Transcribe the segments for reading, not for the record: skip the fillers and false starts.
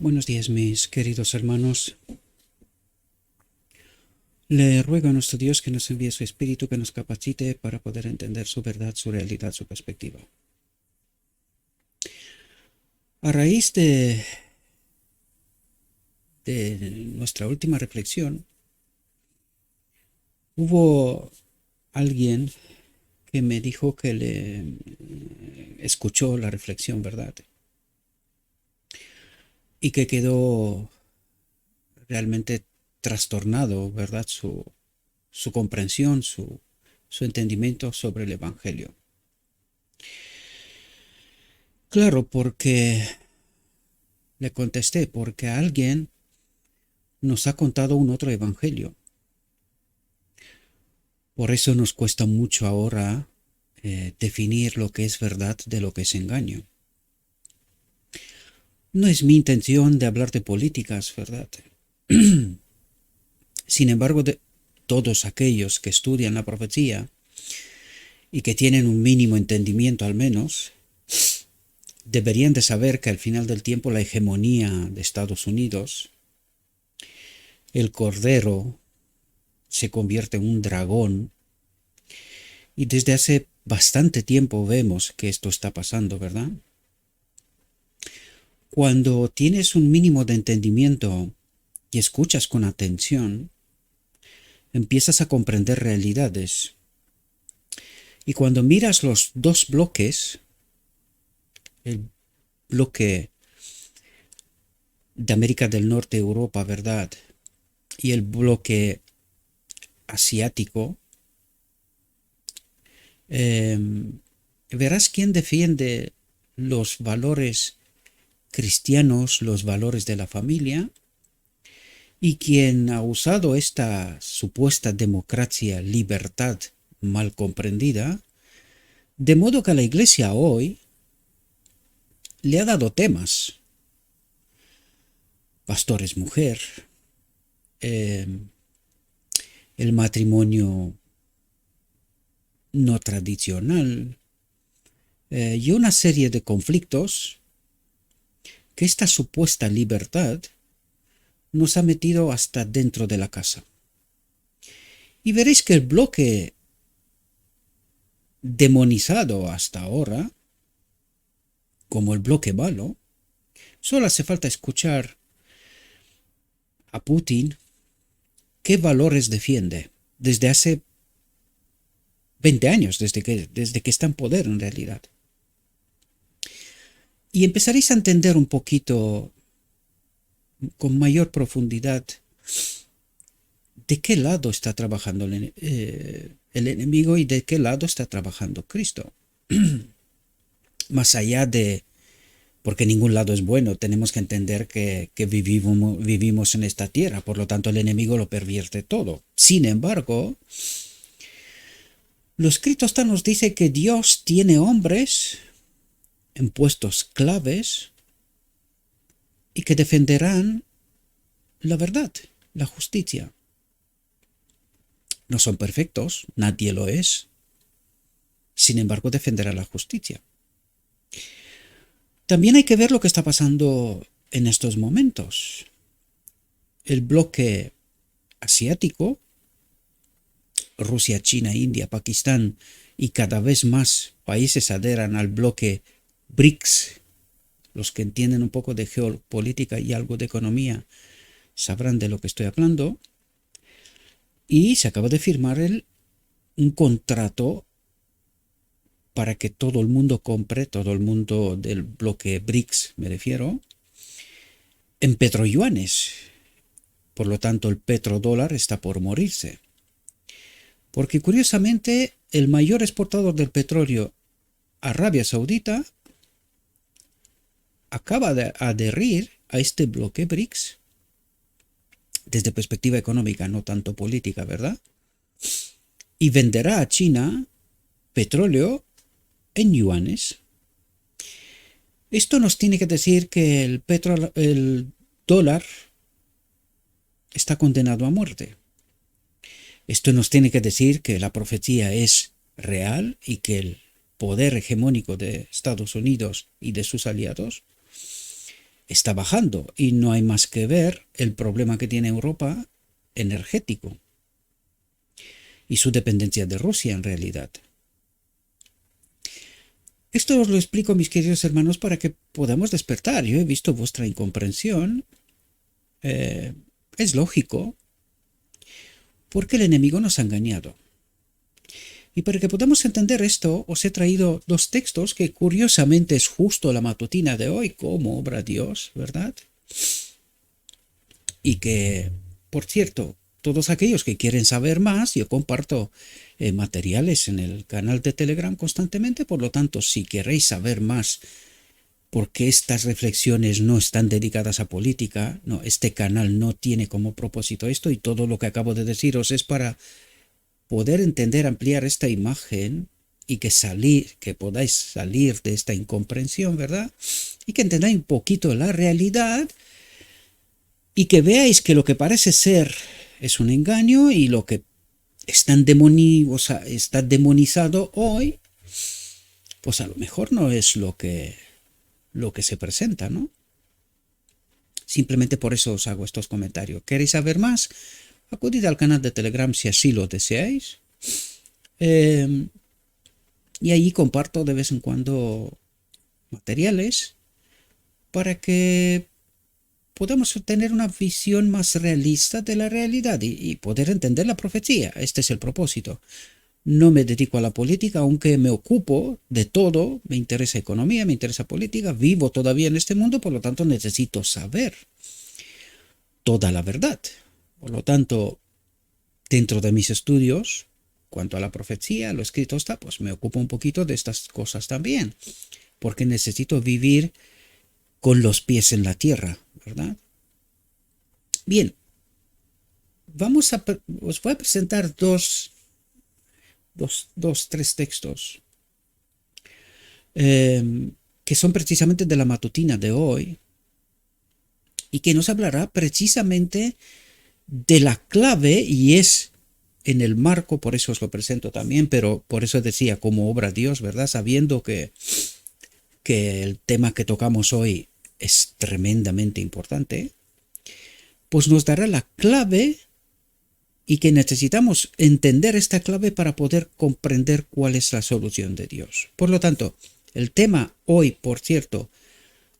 Buenos días, mis queridos hermanos. Le ruego a nuestro Dios que nos envíe su Espíritu, que nos capacite para poder entender su verdad, su realidad, su perspectiva. A raíz de nuestra última reflexión, hubo alguien que me dijo que le escuchó la reflexión, ¿verdad? Y que quedó realmente trastornado, ¿verdad? Su comprensión, su entendimiento sobre el Evangelio. Claro, porque le contesté, porque alguien nos ha contado un otro evangelio. Por eso nos cuesta mucho ahora definir lo que es verdad de lo que es engaño. No es mi intención de hablar de políticas, ¿verdad? Sin embargo, todos aquellos que estudian la profecía y que tienen un mínimo entendimiento al menos, deberían de saber que al final del tiempo la hegemonía de Estados Unidos, el cordero, se convierte en un dragón. Y desde hace bastante tiempo vemos que esto está pasando, ¿verdad? Cuando tienes un mínimo de entendimiento y escuchas con atención, empiezas a comprender realidades. Y cuando miras los dos bloques, el bloque de América del Norte, Europa, ¿verdad? Y el bloque asiático, verás quién defiende los valores cristianos, los valores de la familia, y quien ha usado esta supuesta democracia, libertad mal comprendida, de modo que a la Iglesia hoy le ha dado temas. Pastores mujer, el matrimonio no tradicional, y una serie de conflictos que esta supuesta libertad nos ha metido hasta dentro de la casa. Y veréis que el bloque demonizado hasta ahora, como el bloque malo, solo hace falta escuchar a Putin qué valores defiende desde hace 20 años, desde que está en poder en realidad. Y empezaréis a entender un poquito con mayor profundidad de qué lado está trabajando el enemigo y de qué lado está trabajando Cristo. Más allá de, porque ningún lado es bueno, tenemos que entender que vivimos en esta tierra, por lo tanto el enemigo lo pervierte todo. Sin embargo, lo escrito está nos dice que Dios tiene hombres en puestos claves y que defenderán la verdad, la justicia. No son perfectos, nadie lo es. Sin embargo, defenderá la justicia. También hay que ver lo que está pasando en estos momentos. El bloque asiático, Rusia, China, India, Pakistán y cada vez más países adheran al bloque BRICS. Los que entienden un poco de geopolítica y algo de economía sabrán de lo que estoy hablando. Y se acaba de firmar un contrato para que todo el mundo compre, todo el mundo del bloque BRICS, me refiero, en petroyuanes. Por lo tanto, el petrodólar está por morirse. Porque curiosamente, el mayor exportador del petróleo, Arabia Saudita, acaba de adherir a este bloque BRICS desde perspectiva económica, no tanto política, ¿verdad? Y venderá a China petróleo en yuanes. Esto nos tiene que decir que el dólar está condenado a muerte. Esto nos tiene que decir que la profecía es real y que el poder hegemónico de Estados Unidos y de sus aliados está bajando y no hay más que ver el problema que tiene Europa energético y su dependencia de Rusia en realidad. Esto os lo explico, mis queridos hermanos, para que podamos despertar. Yo he visto vuestra incomprensión. Es lógico, porque el enemigo nos ha engañado. Y para que podamos entender esto, os he traído dos textos que curiosamente es justo la matutina de hoy, como obra Dios, ¿verdad? Y que, por cierto, todos aquellos que quieren saber más, yo comparto materiales en el canal de Telegram constantemente, por lo tanto, si queréis saber más por qué estas reflexiones no están dedicadas a política, no, este canal no tiene como propósito esto y todo lo que acabo de deciros es para poder entender, ampliar esta imagen y que podáis salir de esta incomprensión, ¿verdad? Y que entendáis un poquito la realidad y que veáis que lo que parece ser es un engaño y lo que está demonizado hoy, pues a lo mejor no es lo que se presenta, ¿no? Simplemente por eso os hago estos comentarios. ¿Queréis saber más? Acudid al canal de Telegram si así lo deseáis. Y allí comparto de vez en cuando materiales para que podamos tener una visión más realista de la realidad y poder entender la profecía. Este es el propósito. No me dedico a la política, aunque me ocupo de todo. Me interesa economía, me interesa política. Vivo todavía en este mundo, por lo tanto necesito saber toda la verdad. Por lo tanto, dentro de mis estudios, cuanto a la profecía, lo escrito está, pues me ocupo un poquito de estas cosas también, porque necesito vivir con los pies en la tierra, ¿verdad? Bien, os voy a presentar tres textos que son precisamente de la matutina de hoy y que nos hablará precisamente de la clave y es en el marco, por eso os lo presento también, pero por eso decía como obra Dios, ¿verdad? Sabiendo que el tema que tocamos hoy es tremendamente importante, pues nos dará la clave y que necesitamos entender esta clave para poder comprender cuál es la solución de Dios. Por lo tanto, el tema hoy, por cierto,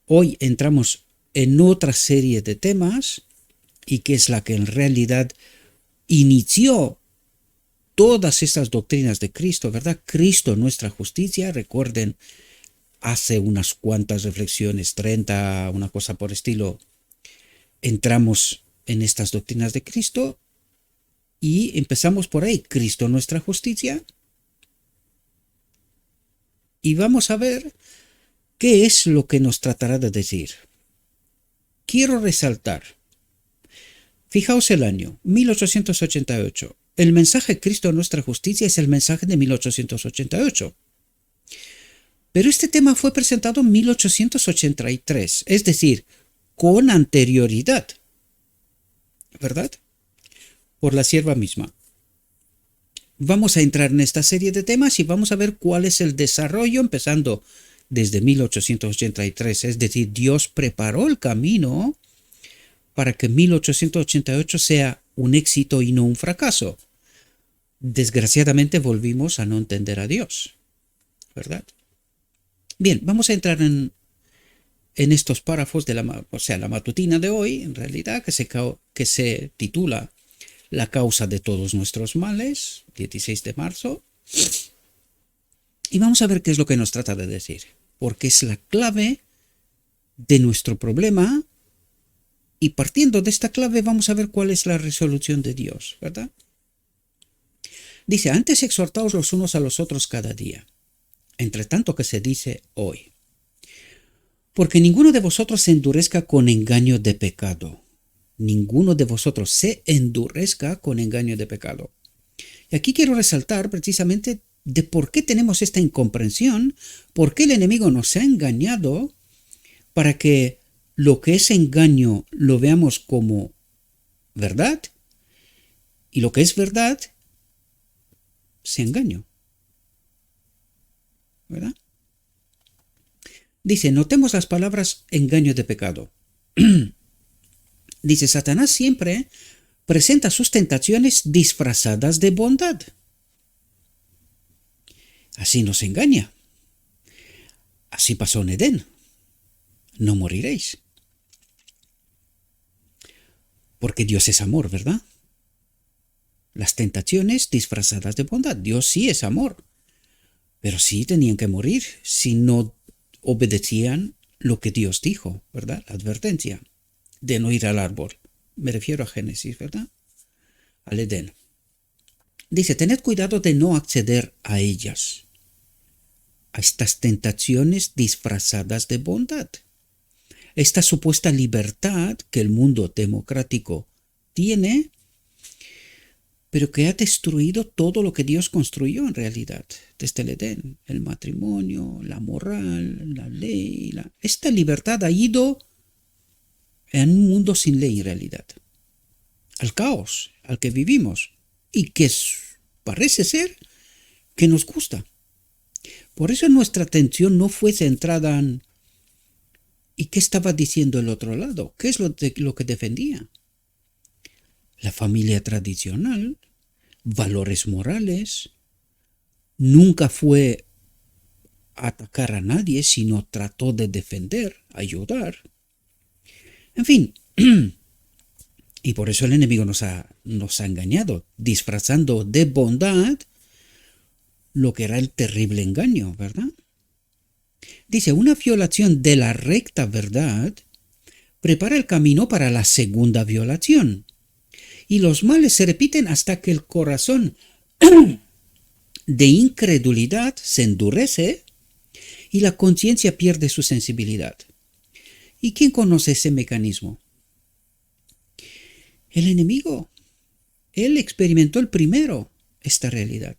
hoy entramos en otra serie de temas y que es la que en realidad inició todas estas doctrinas de Cristo, ¿verdad? Cristo, nuestra justicia, recuerden, hace unas cuantas reflexiones, 30, una cosa por estilo, entramos en estas doctrinas de Cristo y empezamos por ahí, Cristo, nuestra justicia, y vamos a ver qué es lo que nos tratará de decir. Quiero resaltar, fijaos el año, 1888. El mensaje Cristo nuestra justicia es el mensaje de 1888. Pero este tema fue presentado en 1883, es decir, con anterioridad, ¿verdad? Por la sierva misma. Vamos a entrar en esta serie de temas y vamos a ver cuál es el desarrollo empezando desde 1883, es decir, Dios preparó el camino para que 1888 sea un éxito y no un fracaso. Desgraciadamente volvimos a no entender a Dios, ¿verdad? Bien, vamos a entrar en estos párrafos de la matutina de hoy, en realidad, que se titula La causa de todos nuestros males, 16 de marzo. Y vamos a ver qué es lo que nos trata de decir, porque es la clave de nuestro problema y partiendo de esta clave vamos a ver cuál es la resolución de Dios, ¿verdad? Dice, antes exhortaos los unos a los otros cada día, entre tanto que se dice hoy. Porque ninguno de vosotros se endurezca con engaño de pecado. Ninguno de vosotros se endurezca con engaño de pecado. Y aquí quiero resaltar precisamente de por qué tenemos esta incomprensión, por qué el enemigo nos ha engañado para que lo que es engaño lo veamos como verdad y lo que es verdad sea engaño. ¿Verdad? Dice, notemos las palabras engaño de pecado. Dice, Satanás siempre presenta sus tentaciones disfrazadas de bondad. Así nos engaña. Así pasó en Edén. No moriréis. Porque Dios es amor, ¿verdad? Las tentaciones disfrazadas de bondad. Dios sí es amor. Pero sí tenían que morir si no obedecían lo que Dios dijo, ¿verdad? La advertencia de no ir al árbol. Me refiero a Génesis, ¿verdad? Al Edén. Dice, tened cuidado de no acceder a ellas, a estas tentaciones disfrazadas de bondad. Esta supuesta libertad que el mundo democrático tiene, pero que ha destruido todo lo que Dios construyó en realidad, desde el Edén, el matrimonio, la moral, la ley. Esta libertad ha ido en un mundo sin ley en realidad, al caos al que vivimos y que parece ser que nos gusta. Por eso nuestra atención no fue centrada en ¿y qué estaba diciendo el otro lado? ¿Qué es lo que defendía? La familia tradicional, valores morales, nunca fue a atacar a nadie, sino trató de defender, ayudar. En fin, y por eso el enemigo nos ha engañado, disfrazando de bondad lo que era el terrible engaño, ¿verdad? Dice, una violación de la recta verdad prepara el camino para la segunda violación. Y los males se repiten hasta que el corazón de incredulidad se endurece y la conciencia pierde su sensibilidad. ¿Y quién conoce ese mecanismo? El enemigo. Él experimentó el primero esta realidad.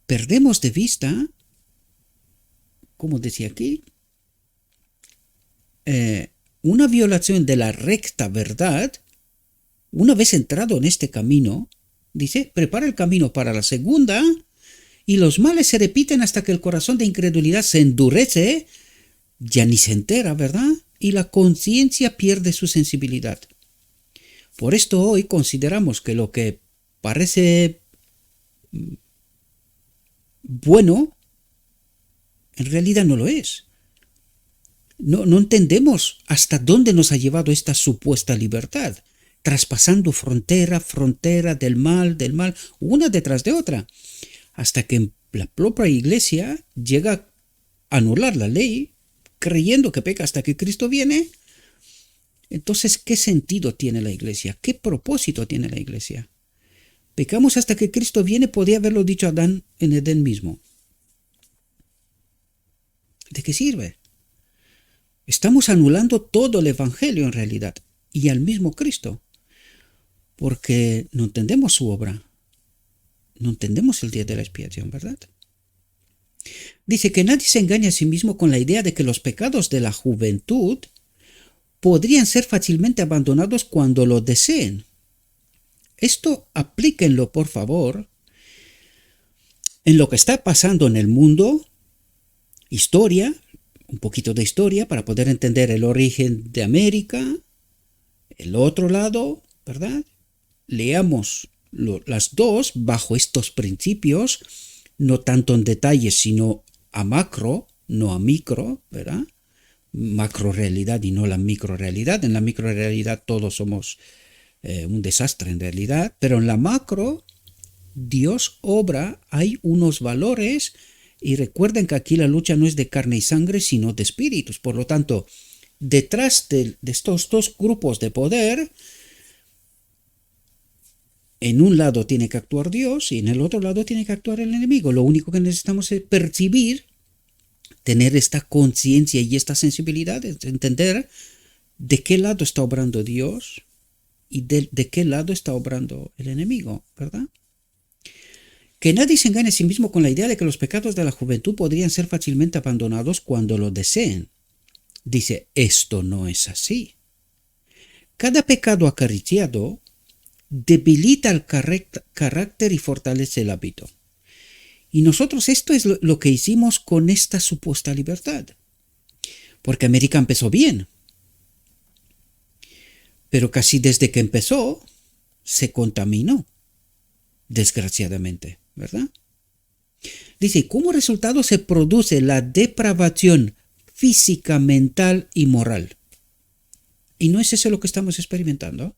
Perdemos de vista, como decía aquí, una violación de la recta verdad. Una vez entrado en este camino, dice, prepara el camino para la segunda y los males se repiten hasta que el corazón de incredulidad se endurece, ya ni se entera, ¿verdad? Y la conciencia pierde su sensibilidad. Por esto hoy consideramos que lo que parece bueno, en realidad no lo es. No entendemos hasta dónde nos ha llevado esta supuesta libertad, traspasando frontera del mal, una detrás de otra, hasta que la propia iglesia llega a anular la ley, creyendo que peca hasta que Cristo viene. Entonces, ¿qué sentido tiene la iglesia? ¿Qué propósito tiene la iglesia? Pecamos hasta que Cristo viene, podía haberlo dicho Adán en Edén mismo. ¿De qué sirve? Estamos anulando todo el evangelio en realidad y al mismo Cristo, porque no entendemos su obra, no entendemos el día de la expiación, ¿verdad? Dice que nadie se engaña a sí mismo con la idea de que los pecados de la juventud podrían ser fácilmente abandonados cuando lo deseen. Esto aplíquenlo, por favor, en lo que está pasando en el mundo, historia, un poquito de historia para poder entender el origen de América, el otro lado, ¿verdad? Leamos las dos bajo estos principios, no tanto en detalles, sino a macro, no a micro, ¿verdad? Macro realidad y no la micro realidad. En la micro realidad todos somos un desastre en realidad, pero en la macro Dios obra, hay unos valores. Y recuerden que aquí la lucha no es de carne y sangre, sino de espíritus. Por lo tanto, detrás de estos dos grupos de poder, en un lado tiene que actuar Dios y en el otro lado tiene que actuar el enemigo. Lo único que necesitamos es percibir, tener esta conciencia y esta sensibilidad, entender de qué lado está obrando Dios y de qué lado está obrando el enemigo, ¿verdad? Que nadie se engañe a sí mismo con la idea de que los pecados de la juventud podrían ser fácilmente abandonados cuando lo deseen. Dice, esto no es así. Cada pecado acariciado debilita el carácter y fortalece el hábito. Y nosotros esto es lo que hicimos con esta supuesta libertad. Porque América empezó bien. Pero casi desde que empezó, se contaminó. Desgraciadamente, ¿verdad? Dice, como resultado se produce la depravación física, mental y moral. ¿Y no es eso lo que estamos experimentando?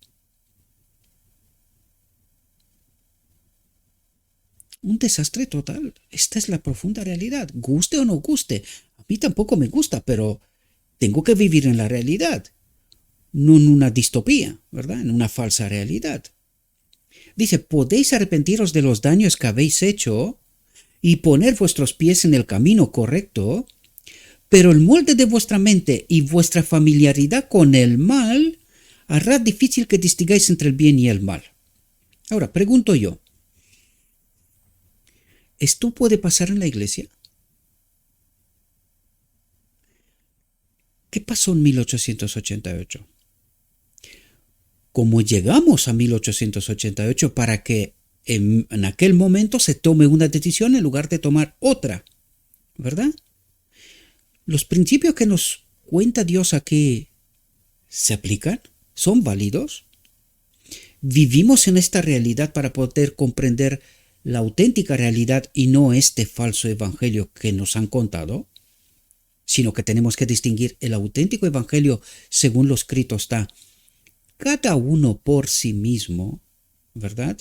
Un desastre total. Esta es la profunda realidad. Guste o no guste. A mí tampoco me gusta, pero tengo que vivir en la realidad. No en una distopía, ¿verdad? En una falsa realidad. Dice, podéis arrepentiros de los daños que habéis hecho y poner vuestros pies en el camino correcto, pero el molde de vuestra mente y vuestra familiaridad con el mal hará difícil que distingáis entre el bien y el mal. Ahora, pregunto yo, ¿esto puede pasar en la iglesia? ¿Qué pasó en 1888? ¿Cómo llegamos a 1888 para que en aquel momento se tome una decisión en lugar de tomar otra? ¿Verdad? Los principios que nos cuenta Dios aquí se aplican, son válidos. Vivimos en esta realidad para poder comprender la auténtica realidad y no este falso evangelio que nos han contado, sino que tenemos que distinguir el auténtico evangelio según lo escrito está, cada uno por sí mismo, ¿verdad?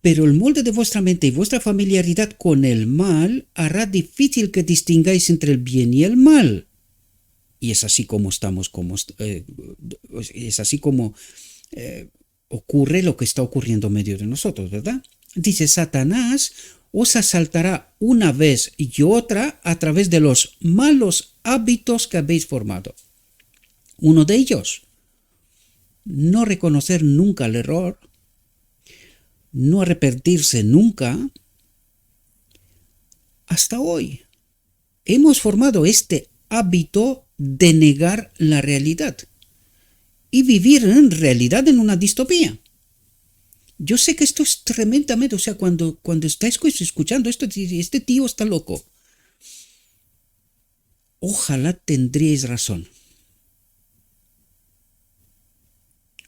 Pero el molde de vuestra mente y vuestra familiaridad con el mal hará difícil que distingáis entre el bien y el mal. Y es así como estamos, es así como ocurre lo que está ocurriendo en medio de nosotros, ¿verdad? Dice, Satanás os asaltará una vez y otra a través de los malos hábitos que habéis formado. Uno de ellos, no reconocer nunca el error, no arrepentirse nunca. Hasta hoy hemos formado este hábito de negar la realidad y vivir en realidad en una distopía. Yo sé que esto es tremendamente, o sea, cuando estáis escuchando esto, este tío está loco. Ojalá tendríais razón.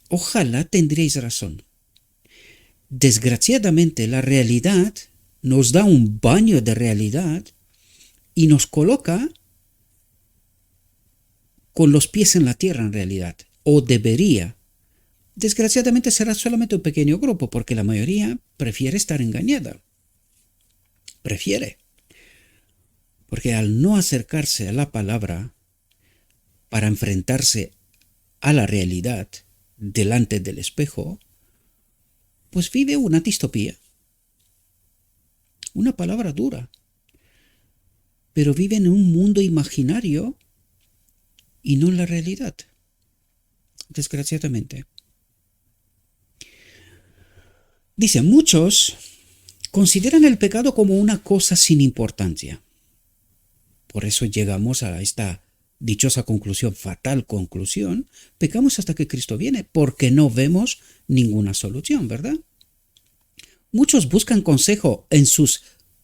Ojalá tendríais razón. Desgraciadamente, la realidad nos da un baño de realidad y nos coloca con los pies en la tierra en realidad, o debería. Desgraciadamente será solamente un pequeño grupo, porque la mayoría prefiere estar engañada. Prefiere. Porque al no acercarse a la palabra para enfrentarse a la realidad delante del espejo, pues vive una distopía. Una palabra dura. Pero vive en un mundo imaginario y no en la realidad. Desgraciadamente. Dice, muchos consideran el pecado como una cosa sin importancia. Por eso llegamos a esta dichosa conclusión, fatal conclusión, pecamos hasta que Cristo viene, porque no vemos ninguna solución, ¿verdad? Muchos buscan consejo en sus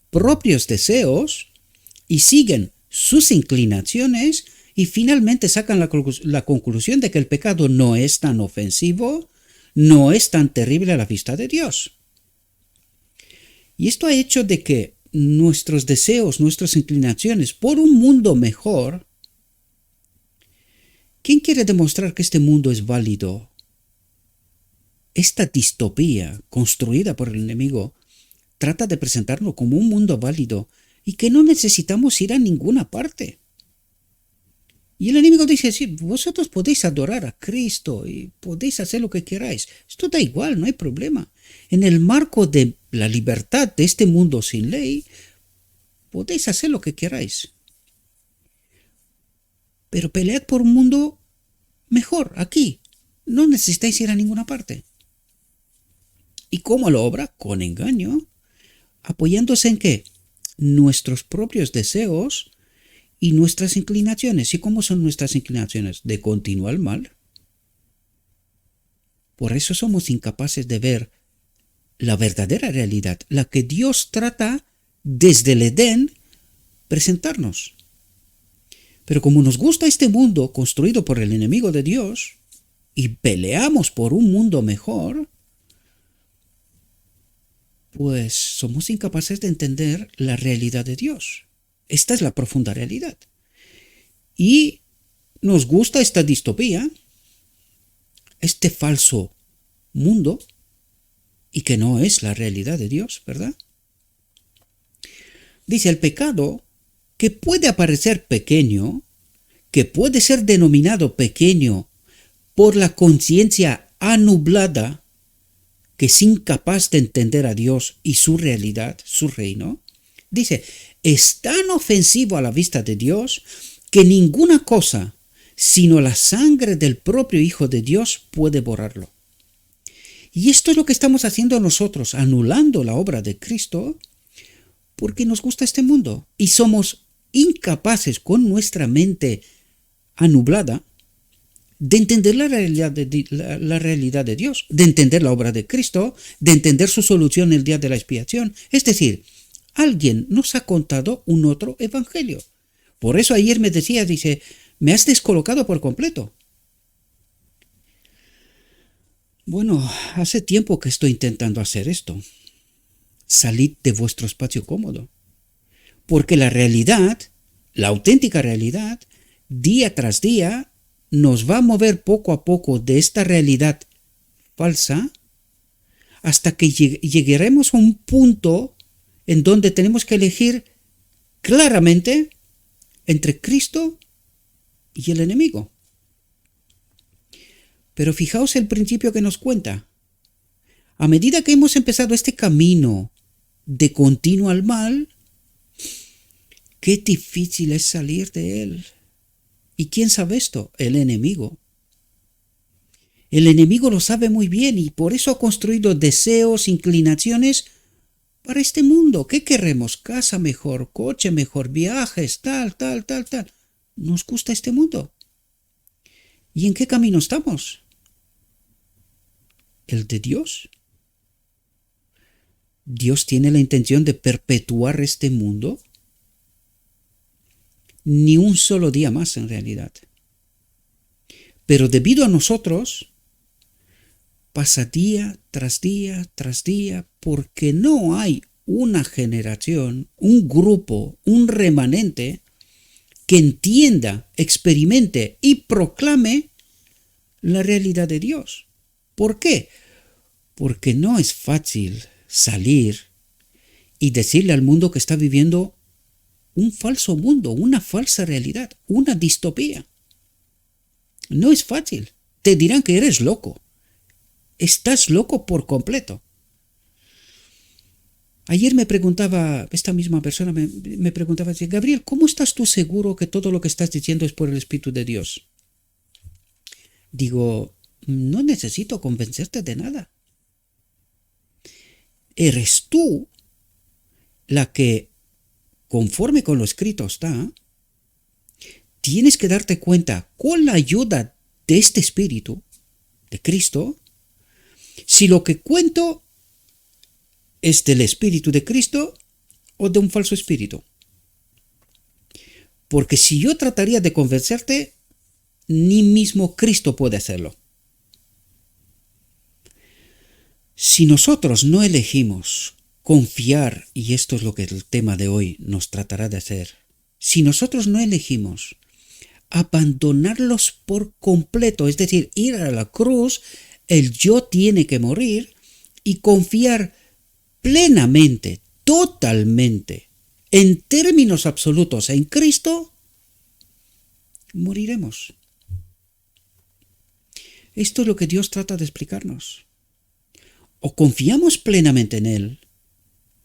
propios deseos y siguen sus inclinaciones y finalmente sacan la conclusión de que el pecado no es tan ofensivo, no es tan terrible a la vista de Dios. Y esto ha hecho de que nuestros deseos, nuestras inclinaciones por un mundo mejor. ¿Quién quiere demostrar que este mundo es válido? Esta distopía construida por el enemigo trata de presentarlo como un mundo válido y que no necesitamos ir a ninguna parte. Y el enemigo dice, sí, vosotros podéis adorar a Cristo y podéis hacer lo que queráis. Esto da igual, no hay problema. En el marco de la libertad de este mundo sin ley, podéis hacer lo que queráis. Pero pelead por un mundo mejor, aquí. No necesitáis ir a ninguna parte. ¿Y cómo lo obra? Con engaño. ¿Apoyándose en qué? Nuestros propios deseos y nuestras inclinaciones. ¿Y cómo son nuestras inclinaciones? De continuo al mal. Por eso somos incapaces de ver la verdadera realidad, la que Dios trata desde el Edén presentarnos. Pero como nos gusta este mundo construido por el enemigo de Dios y peleamos por un mundo mejor, pues somos incapaces de entender la realidad de Dios. Esta es la profunda realidad. Y nos gusta esta distopía, este falso mundo, y que no es la realidad de Dios, ¿verdad? Dice el pecado, que puede aparecer pequeño, que puede ser denominado pequeño por la conciencia anublada, que es incapaz de entender a Dios y su realidad, su reino, dice, es tan ofensivo a la vista de Dios que ninguna cosa, sino la sangre del propio Hijo de Dios, puede borrarlo. Y esto es lo que estamos haciendo nosotros, anulando la obra de Cristo, porque nos gusta este mundo y somos incapaces con nuestra mente anublada de entender la realidad de Dios, de entender la obra de Cristo, de entender su solución el día de la expiación. Es decir, alguien nos ha contado un otro evangelio. Por eso ayer me decía, dice, me has descolocado por completo. Bueno, hace tiempo que estoy intentando hacer esto. Salid de vuestro espacio cómodo. Porque la realidad, la auténtica realidad, día tras día, nos va a mover poco a poco de esta realidad falsa hasta que lleguemos a un punto en donde tenemos que elegir claramente entre Cristo y el enemigo. Pero fijaos el principio que nos cuenta. A medida que hemos empezado este camino de continuo al mal, qué difícil es salir de él. ¿Y quién sabe esto? El enemigo. El enemigo lo sabe muy bien y por eso ha construido deseos, inclinaciones para este mundo. ¿Qué queremos? Casa mejor, coche mejor, viajes, tal. Nos gusta este mundo. ¿Y en qué camino estamos? ¿El de Dios? ¿Dios tiene la intención de perpetuar este mundo? Ni un solo día más en realidad. Pero debido a nosotros, pasa día tras día tras día, porque no hay una generación, un grupo, un remanente que entienda, experimente y proclame la realidad de Dios. ¿Por qué? Porque no es fácil salir y decirle al mundo que está viviendo un falso mundo, una falsa realidad, una distopía. No es fácil. Te dirán que eres loco. Estás loco por completo. Ayer me preguntaba, esta misma persona me preguntaba, Gabriel, ¿cómo estás tú seguro que todo lo que estás diciendo es por el Espíritu de Dios? Digo, no necesito convencerte de nada. Eres tú la que, conforme con lo escrito está, tienes que darte cuenta, con la ayuda de este Espíritu, de Cristo, si lo que cuento es del Espíritu de Cristo o de un falso espíritu. Porque si yo trataría de convencerte, ni mismo Cristo puede hacerlo. Si nosotros no elegimos confiar, y esto es lo que el tema de hoy nos tratará de hacer, si nosotros no elegimos abandonarlos por completo, es decir, ir a la cruz, el yo tiene que morir y confiar plenamente, totalmente, en términos absolutos en Cristo, moriremos. Esto es lo que Dios trata de explicarnos. O confiamos plenamente en Él,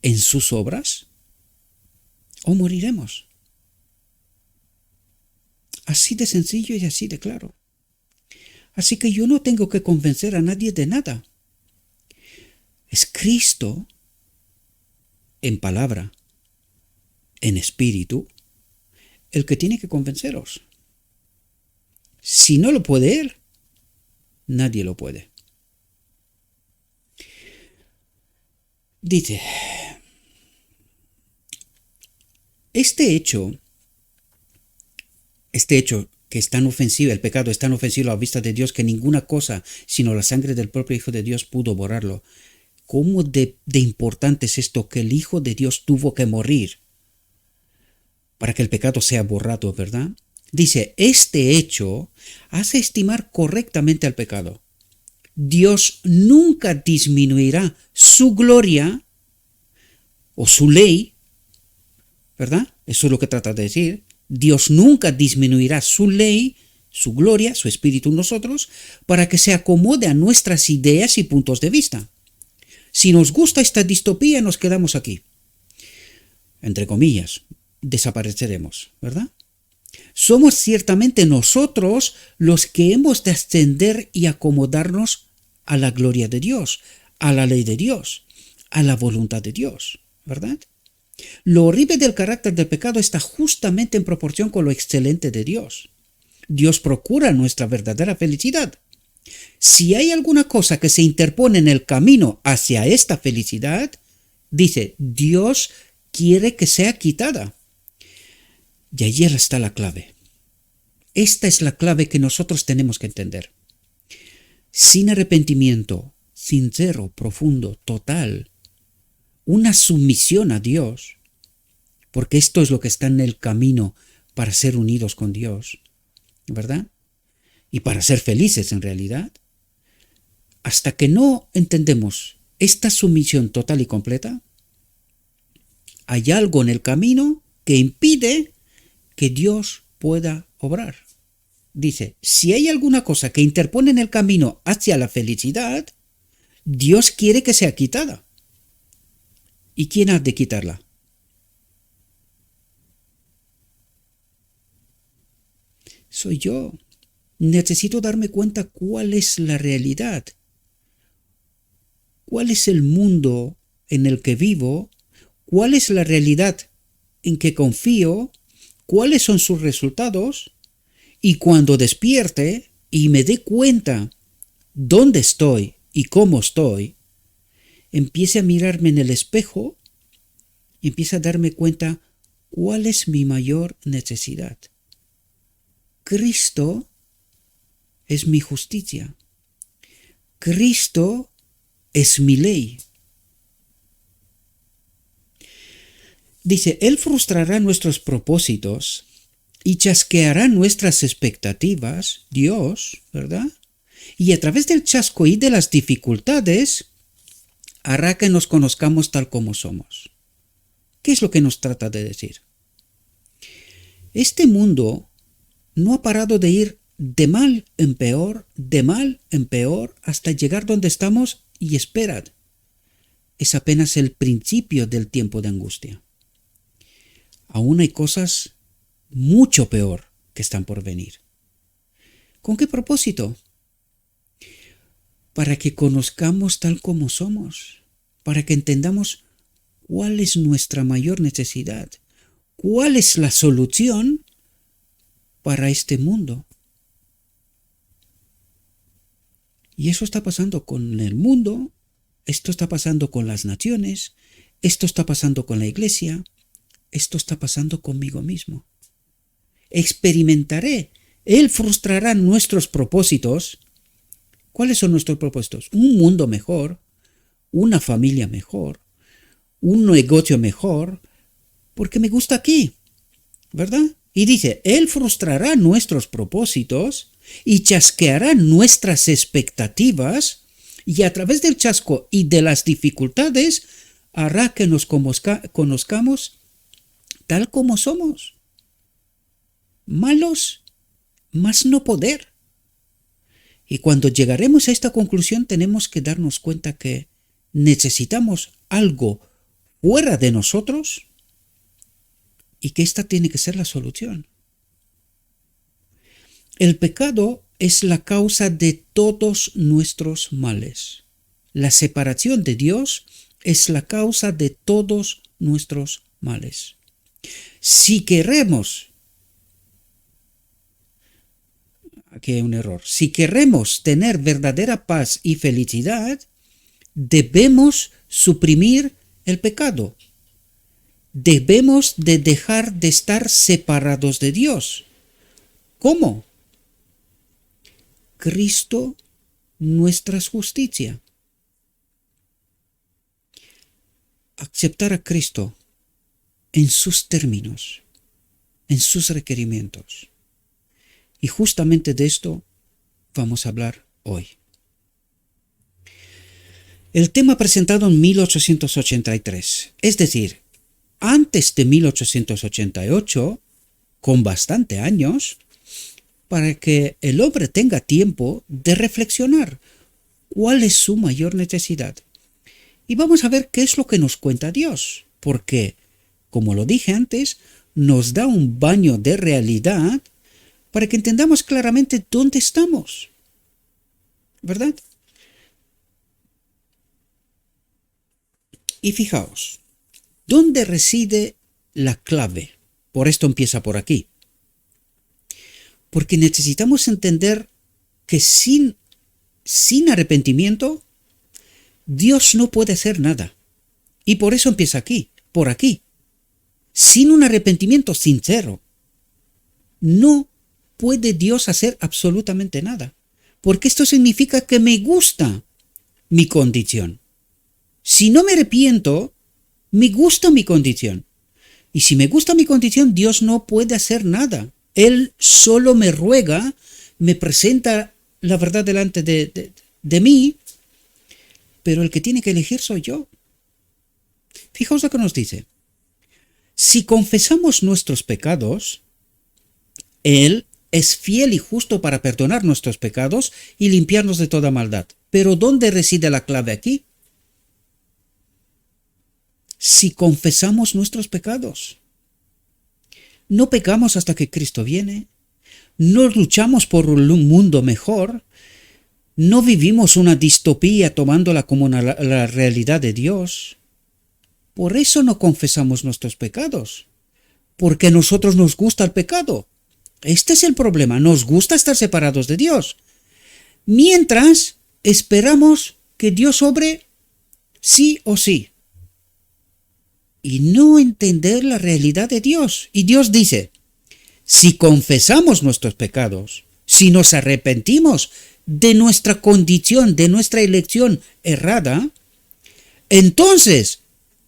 en sus obras, o moriremos. Así de sencillo y así de claro. Así que yo no tengo que convencer a nadie de nada. Es Cristo, en palabra, en espíritu, el que tiene que convenceros. Si no lo puede Él, nadie lo puede. Dice, este hecho que es tan ofensivo, el pecado es tan ofensivo a la vista de Dios que ninguna cosa, sino la sangre del propio Hijo de Dios pudo borrarlo. ¿Cómo de importante es esto que el Hijo de Dios tuvo que morir para que el pecado sea borrado, verdad? Dice, este hecho hace estimar correctamente al pecado. Dios nunca disminuirá su gloria o su ley, ¿verdad? Eso es lo que trata de decir. Dios nunca disminuirá su ley, su gloria, su espíritu en nosotros, para que se acomode a nuestras ideas y puntos de vista. Si nos gusta esta distopía, nos quedamos aquí. Entre comillas, desapareceremos, ¿verdad? Somos ciertamente nosotros los que hemos de ascender y acomodarnos a la gloria de Dios, a la ley de Dios, a la voluntad de Dios, ¿verdad? Lo horrible del carácter del pecado está justamente en proporción con lo excelente de Dios. Dios procura nuestra verdadera felicidad. Si hay alguna cosa que se interpone en el camino hacia esta felicidad, dice, Dios quiere que sea quitada. Y allí está la clave. Esta es la clave que nosotros tenemos que entender. Sin arrepentimiento, sincero, profundo, total, una sumisión a Dios, porque esto es lo que está en el camino para ser unidos con Dios, ¿verdad? Y para ser felices en realidad. Hasta que no entendemos esta sumisión total y completa, hay algo en el camino que impide que Dios pueda obrar. Dice, si hay alguna cosa que interpone en el camino hacia la felicidad, Dios quiere que sea quitada. ¿Y quién ha de quitarla? Soy yo. Necesito darme cuenta cuál es la realidad. ¿Cuál es el mundo en el que vivo? ¿Cuál es la realidad en que confío? ¿Cuáles son sus resultados? Y cuando despierte y me dé cuenta dónde estoy y cómo estoy, empiece a mirarme en el espejo y empiece a darme cuenta cuál es mi mayor necesidad. Cristo es mi justicia. Cristo es mi ley. Dice, Él frustrará nuestros propósitos y chasqueará nuestras expectativas, Dios, ¿verdad? Y a través del chasco y de las dificultades, hará que nos conozcamos tal como somos. ¿Qué es lo que nos trata de decir? Este mundo no ha parado de ir de mal en peor, hasta llegar donde estamos y esperad. Es apenas el principio del tiempo de angustia. Aún hay cosas mucho peor que están por venir. ¿Con qué propósito? Para que conozcamos tal como somos, para que entendamos cuál es nuestra mayor necesidad, cuál es la solución para este mundo. Y eso está pasando con el mundo, esto está pasando con las naciones, esto está pasando con la iglesia, esto está pasando conmigo mismo. Experimentaré, Él frustrará nuestros propósitos. ¿Cuáles son nuestros propósitos? Un mundo mejor, una familia mejor, un negocio mejor, porque me gusta aquí, ¿verdad? Y dice, Él frustrará nuestros propósitos y chasqueará nuestras expectativas, y a través del chasco y de las dificultades hará que nos conozcamos tal como somos. Malos, mas no poder. Y cuando llegaremos a esta conclusión tenemos que darnos cuenta que necesitamos algo fuera de nosotros y que esta tiene que ser la solución. El pecado es la causa de todos nuestros males. La separación de Dios es la causa de todos nuestros males. Si queremos, aquí hay un error, si queremos tener verdadera paz y felicidad, debemos suprimir el pecado. Debemos de dejar de estar separados de Dios. ¿Cómo? Cristo, nuestra justicia. Aceptar a Cristo en sus términos, en sus requerimientos. Y justamente de esto vamos a hablar hoy. El tema presentado en 1883, es decir, antes de 1888, con bastante años, para que el hombre tenga tiempo de reflexionar cuál es su mayor necesidad. Y vamos a ver qué es lo que nos cuenta Dios, porque, como lo dije antes, nos da un baño de realidad para que entendamos claramente dónde estamos, ¿verdad? Y fijaos, ¿dónde reside la clave? Por esto empieza por aquí. Porque necesitamos entender que sin arrepentimiento, Dios no puede hacer nada. Y por eso empieza aquí, por aquí. Sin un arrepentimiento sincero, no puede Dios hacer absolutamente nada. Porque esto significa que me gusta mi condición. Si no me arrepiento, me gusta mi condición. Y si me gusta mi condición, Dios no puede hacer nada. Él solo me ruega, me presenta la verdad delante de mí, pero el que tiene que elegir soy yo. Fijaos lo que nos dice. Si confesamos nuestros pecados, Él es fiel y justo para perdonar nuestros pecados y limpiarnos de toda maldad. Pero ¿dónde reside la clave aquí? Si confesamos nuestros pecados. No pecamos hasta que Cristo viene. No luchamos por un mundo mejor. No vivimos una distopía tomándola como la realidad de Dios. Por eso no confesamos nuestros pecados. Porque a nosotros nos gusta el pecado. Este es el problema. Nos gusta estar separados de Dios. Mientras esperamos que Dios obre sí o sí. Y no entender la realidad de Dios. Y Dios dice, si confesamos nuestros pecados, si nos arrepentimos de nuestra condición, de nuestra elección errada, entonces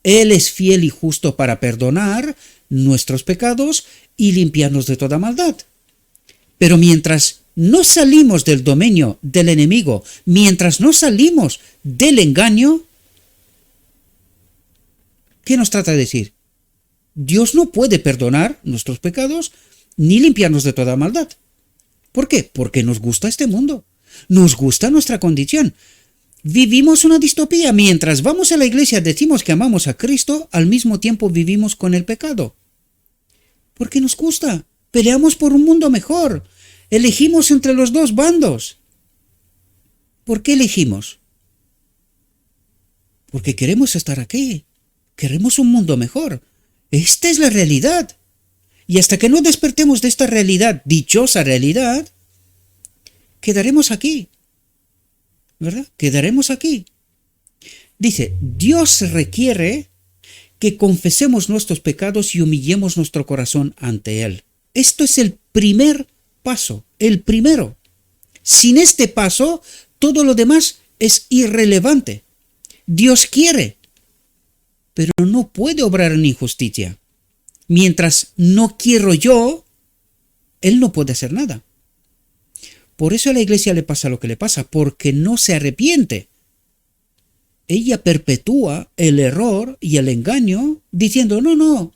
Él es fiel y justo para perdonar nuestros pecados y limpiarnos de toda maldad. Pero mientras no salimos del dominio del enemigo, mientras no salimos del engaño, ¿qué nos trata de decir? Dios no puede perdonar nuestros pecados ni limpiarnos de toda maldad. ¿Por qué? Porque nos gusta este mundo. Nos gusta nuestra condición. Vivimos una distopía. Mientras vamos a la iglesia decimos que amamos a Cristo, al mismo tiempo vivimos con el pecado. Porque nos gusta. Peleamos por un mundo mejor. Elegimos entre los dos bandos. ¿Por qué elegimos? Porque queremos estar aquí. Queremos un mundo mejor. Esta es la realidad. Y hasta que no despertemos de esta realidad, dichosa realidad, quedaremos aquí. ¿Verdad? Quedaremos aquí. Dice, Dios requiere que confesemos nuestros pecados y humillemos nuestro corazón ante Él. Esto es el primer paso, el primero. Sin este paso, todo lo demás es irrelevante. Dios quiere, pero no puede obrar en injusticia. Mientras no quiero yo, Él no puede hacer nada. Por eso a la iglesia le pasa lo que le pasa, porque no se arrepiente. Ella perpetúa el error y el engaño diciendo, no,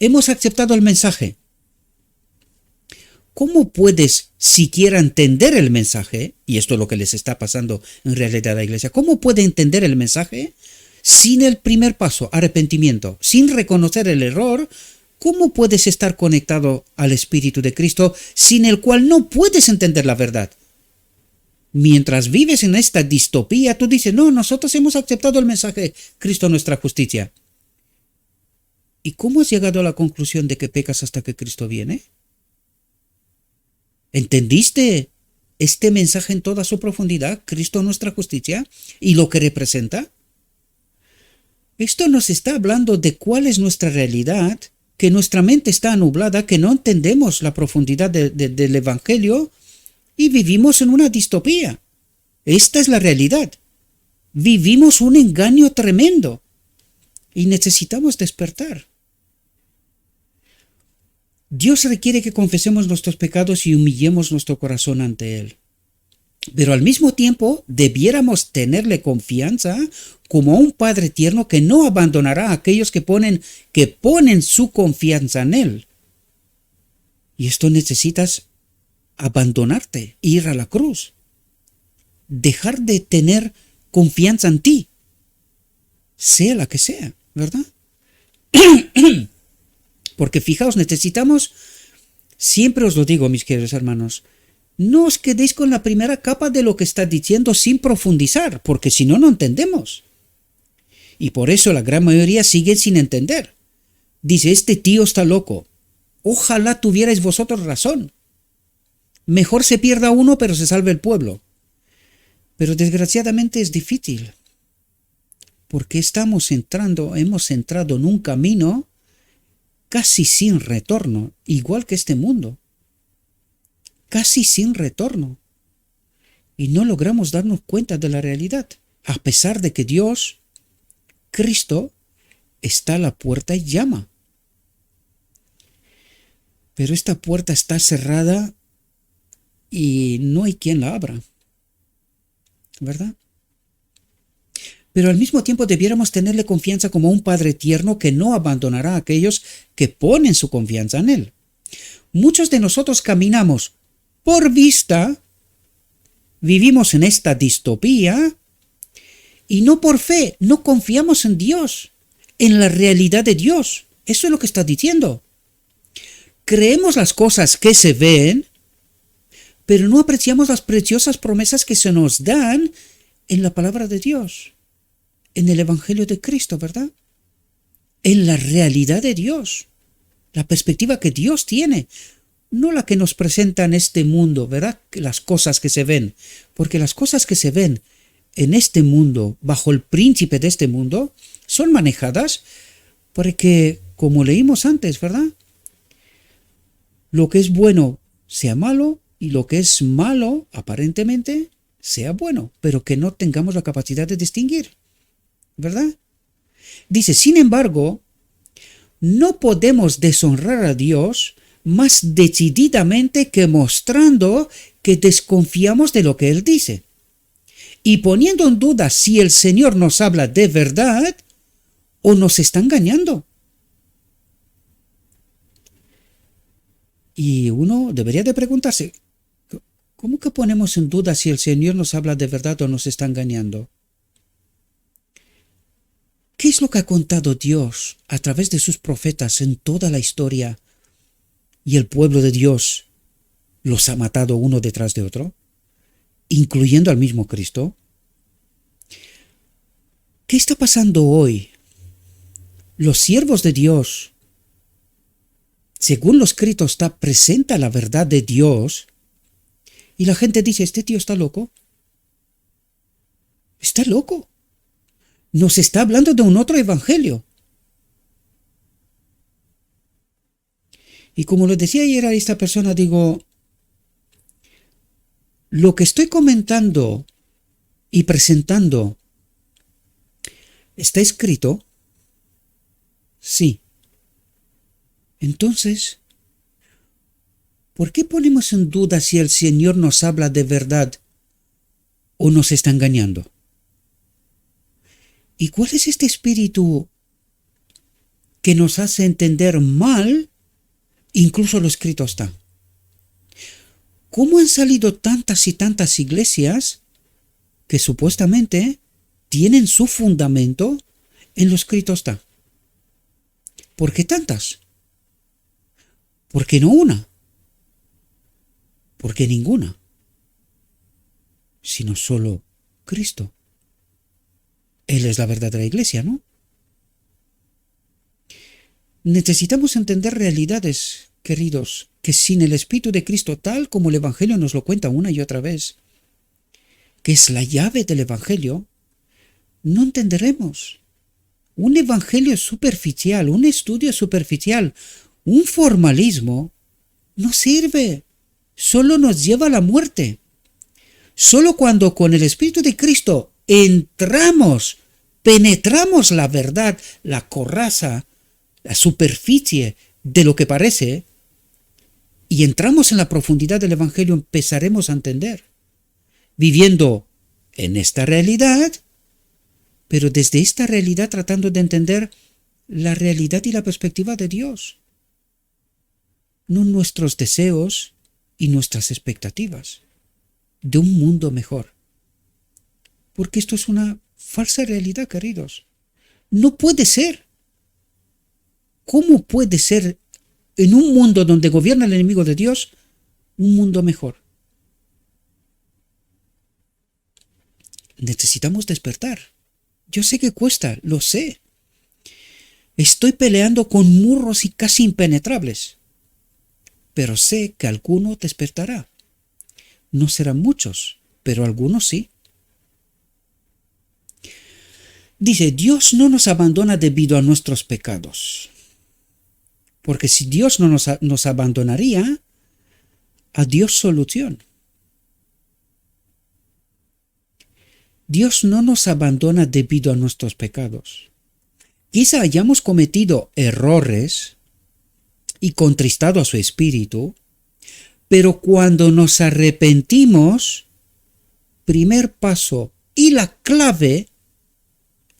hemos aceptado el mensaje. ¿Cómo puedes siquiera entender el mensaje? Y esto es lo que les está pasando en realidad a la iglesia. ¿Cómo puede entender el mensaje sin el primer paso, arrepentimiento, sin reconocer el error? ¿Cómo puedes estar conectado al Espíritu de Cristo sin el cual no puedes entender la verdad? Mientras vives en esta distopía, tú dices, no, nosotros hemos aceptado el mensaje, Cristo nuestra justicia. ¿Y cómo has llegado a la conclusión de que pecas hasta que Cristo viene? ¿Entendiste este mensaje en toda su profundidad, Cristo nuestra justicia y lo que representa? Esto nos está hablando de cuál es nuestra realidad, que nuestra mente está nublada, que no entendemos la profundidad del Evangelio y vivimos en una distopía. Esta es la realidad. Vivimos un engaño tremendo y necesitamos despertar. Dios requiere que confesemos nuestros pecados y humillemos nuestro corazón ante Él. Pero al mismo tiempo debiéramos tenerle confianza como a un Padre tierno que no abandonará a aquellos que ponen su confianza en Él. Y esto necesitas abandonarte, ir a la cruz, dejar de tener confianza en ti, sea la que sea, ¿verdad? Porque fijaos, necesitamos, siempre os lo digo, mis queridos hermanos, no os quedéis con la primera capa de lo que está diciendo sin profundizar, porque si no, no entendemos. Y por eso la gran mayoría sigue sin entender. Dice, este tío está loco. Ojalá tuvierais vosotros razón. Mejor se pierda uno, pero se salve el pueblo. Pero desgraciadamente es difícil, porque hemos entrado en un camino casi sin retorno, igual que este mundo. Casi sin retorno. Y no logramos darnos cuenta de la realidad, a pesar de que Dios, Cristo, está a la puerta y llama. Pero esta puerta está cerrada y no hay quien la abra, ¿verdad? Pero al mismo tiempo debiéramos tenerle confianza como un Padre tierno que no abandonará a aquellos que ponen su confianza en Él. Muchos de nosotros caminamos por vista, vivimos en esta distopía y no por fe, no confiamos en Dios, en la realidad de Dios. Eso es lo que está diciendo. Creemos las cosas que se ven, pero no apreciamos las preciosas promesas que se nos dan en la palabra de Dios, en el Evangelio de Cristo, ¿verdad? En la realidad de Dios, la perspectiva que Dios tiene, no la que nos presenta en este mundo, ¿verdad? Las cosas que se ven, porque las cosas que se ven en este mundo, bajo el príncipe de este mundo, son manejadas porque, como leímos antes, ¿verdad? Lo que es bueno sea malo y lo que es malo, aparentemente, sea bueno, pero que no tengamos la capacidad de distinguir, ¿verdad? Dice, sin embargo, no podemos deshonrar a Dios más decididamente que mostrando que desconfiamos de lo que Él dice y poniendo en duda si el Señor nos habla de verdad o nos está engañando. Y uno debería de preguntarse, ¿cómo que ponemos en duda si el Señor nos habla de verdad o nos está engañando? ¿Qué es lo que ha contado Dios a través de sus profetas en toda la historia? Y el pueblo de Dios los ha matado uno detrás de otro, incluyendo al mismo Cristo. ¿Qué está pasando hoy? Los siervos de Dios, según lo escrito está, presenta la verdad de Dios y la gente dice, este tío está loco. Está loco. Nos está hablando de un otro evangelio. Y como lo decía ayer a esta persona, digo, lo que estoy comentando y presentando, ¿está escrito? Sí. Entonces, ¿por qué ponemos en duda si el Señor nos habla de verdad o nos está engañando? ¿Y cuál es este espíritu que nos hace entender mal? Incluso lo escrito está. ¿Cómo han salido tantas y tantas iglesias que supuestamente tienen su fundamento en lo escrito está? ¿Por qué tantas? ¿Por qué no una? ¿Por qué ninguna? Sino solo Cristo. Él es la verdadera iglesia, ¿no? Necesitamos entender realidades, queridos, que sin el Espíritu de Cristo, tal como el Evangelio nos lo cuenta una y otra vez, que es la llave del Evangelio, no entenderemos. Un evangelio superficial, un estudio superficial, un formalismo, no sirve. Solo nos lleva a la muerte. Solo cuando con el Espíritu de Cristo entramos, penetramos la verdad, la coraza, la superficie de lo que parece, y entramos en la profundidad del Evangelio, empezaremos a entender, viviendo en esta realidad, pero desde esta realidad tratando de entender la realidad y la perspectiva de Dios, no nuestros deseos y nuestras expectativas de un mundo mejor. Porque esto es una falsa realidad, queridos. No puede ser. ¿Cómo puede ser en un mundo donde gobierna el enemigo de Dios un mundo mejor? Necesitamos despertar. Yo sé que cuesta, lo sé. Estoy peleando con muros y casi impenetrables, pero sé que alguno despertará. No serán muchos, pero algunos sí. Dice, Dios no nos abandona debido a nuestros pecados. Porque si Dios no nos abandonaría, adiós solución. Dios no nos abandona debido a nuestros pecados. Quizá hayamos cometido errores y contristado a su espíritu, pero cuando nos arrepentimos, primer paso y la clave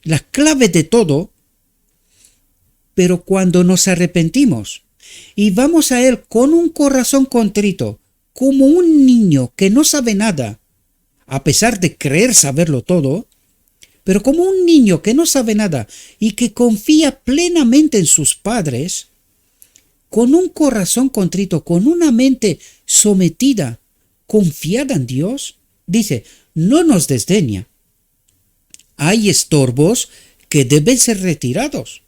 de todo, pero cuando nos arrepentimos y vamos a Él con un corazón contrito, como un niño que no sabe nada, a pesar de creer saberlo todo, pero como un niño que no sabe nada y que confía plenamente en sus padres, con un corazón contrito, con una mente sometida, confiada en Dios, dice, no nos desdeña. Hay estorbos que deben ser retirados.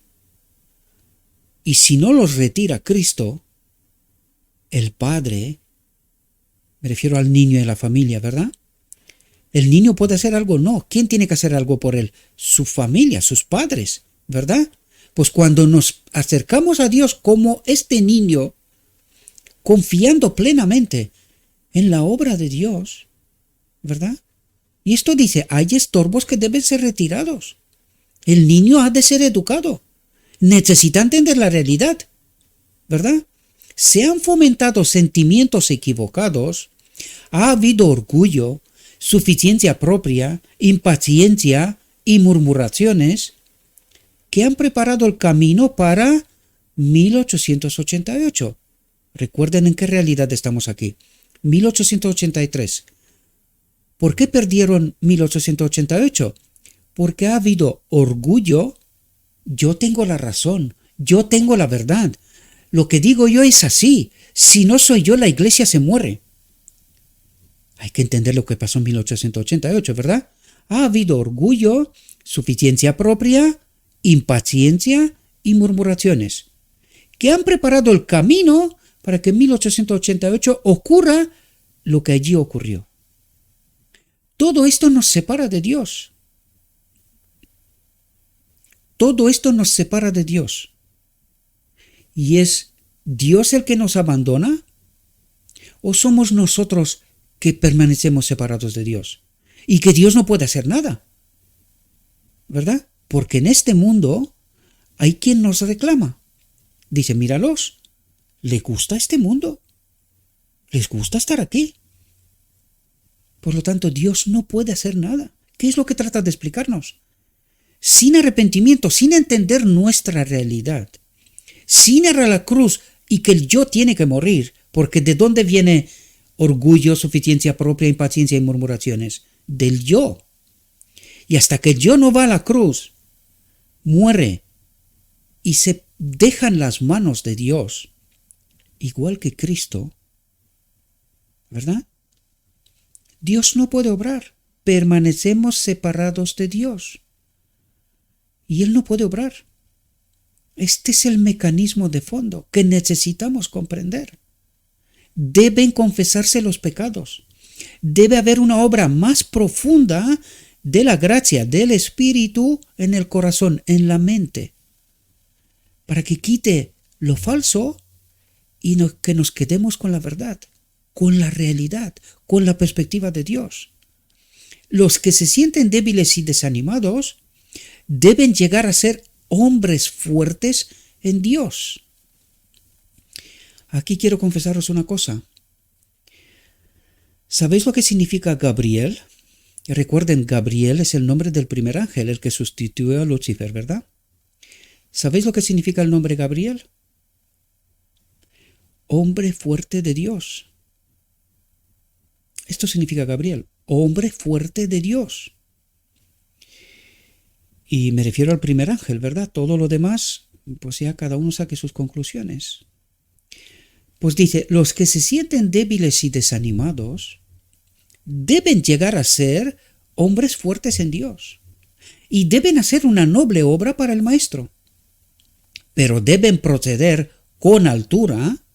Y si no los retira Cristo, el Padre, me refiero al niño y a la familia, ¿verdad? ¿El niño puede hacer algo? No. ¿Quién tiene que hacer algo por él? Su familia, sus padres, ¿verdad? Pues cuando nos acercamos a Dios como este niño, confiando plenamente en la obra de Dios, ¿verdad? Y esto dice, hay estorbos que deben ser retirados. El niño ha de ser educado. Necesita entender la realidad, ¿verdad? Se han fomentado sentimientos equivocados, ha habido orgullo, suficiencia propia, impaciencia y murmuraciones que han preparado el camino para 1888. Recuerden en qué realidad estamos aquí. 1883. ¿Por qué perdieron 1888? Porque ha habido orgullo. Yo tengo la razón, yo tengo la verdad. Lo que digo yo es así. Si no soy yo, la iglesia se muere. Hay que entender lo que pasó en 1888, ¿verdad? Ha habido orgullo, suficiencia propia, impaciencia y murmuraciones, que han preparado el camino para que en 1888 ocurra lo que allí ocurrió. Todo esto nos separa de Dios. Todo esto nos separa de Dios. ¿Y es Dios el que nos abandona? ¿O somos nosotros que permanecemos separados de Dios? Y que Dios no puede hacer nada, ¿verdad? Porque en este mundo hay quien nos reclama. Dice, míralos, ¿les gusta este mundo? ¿Les gusta estar aquí? Por lo tanto, Dios no puede hacer nada. ¿Qué es lo que trata de explicarnos? Sin arrepentimiento, sin entender nuestra realidad, sin ir a la cruz y que el yo tiene que morir, porque ¿de dónde viene orgullo, suficiencia propia, impaciencia y murmuraciones? Del yo. Y hasta que el yo no va a la cruz, muere y se deja en las manos de Dios, igual que Cristo, ¿verdad? Dios no puede obrar. Permanecemos separados de Dios. Y Él no puede obrar. Este es el mecanismo de fondo que necesitamos comprender. Deben confesarse los pecados. Debe haber una obra más profunda de la gracia del Espíritu en el corazón, en la mente, para que quite lo falso y que nos quedemos con la verdad, con la realidad, con la perspectiva de Dios. Los que se sienten débiles y desanimados deben llegar a ser hombres fuertes en Dios. Aquí quiero confesaros una cosa. ¿Sabéis lo que significa Gabriel? Recuerden, Gabriel es el nombre del primer ángel, el que sustituyó a Lucifer, ¿verdad? ¿Sabéis lo que significa el nombre Gabriel? Hombre fuerte de Dios. Esto significa Gabriel, hombre fuerte de Dios. Y me refiero al primer ángel, ¿verdad? Todo lo demás, pues ya cada uno saque sus conclusiones. Pues dice, los que se sienten débiles y desanimados deben llegar a ser hombres fuertes en Dios y deben hacer una noble obra para el Maestro, pero deben proceder con altura,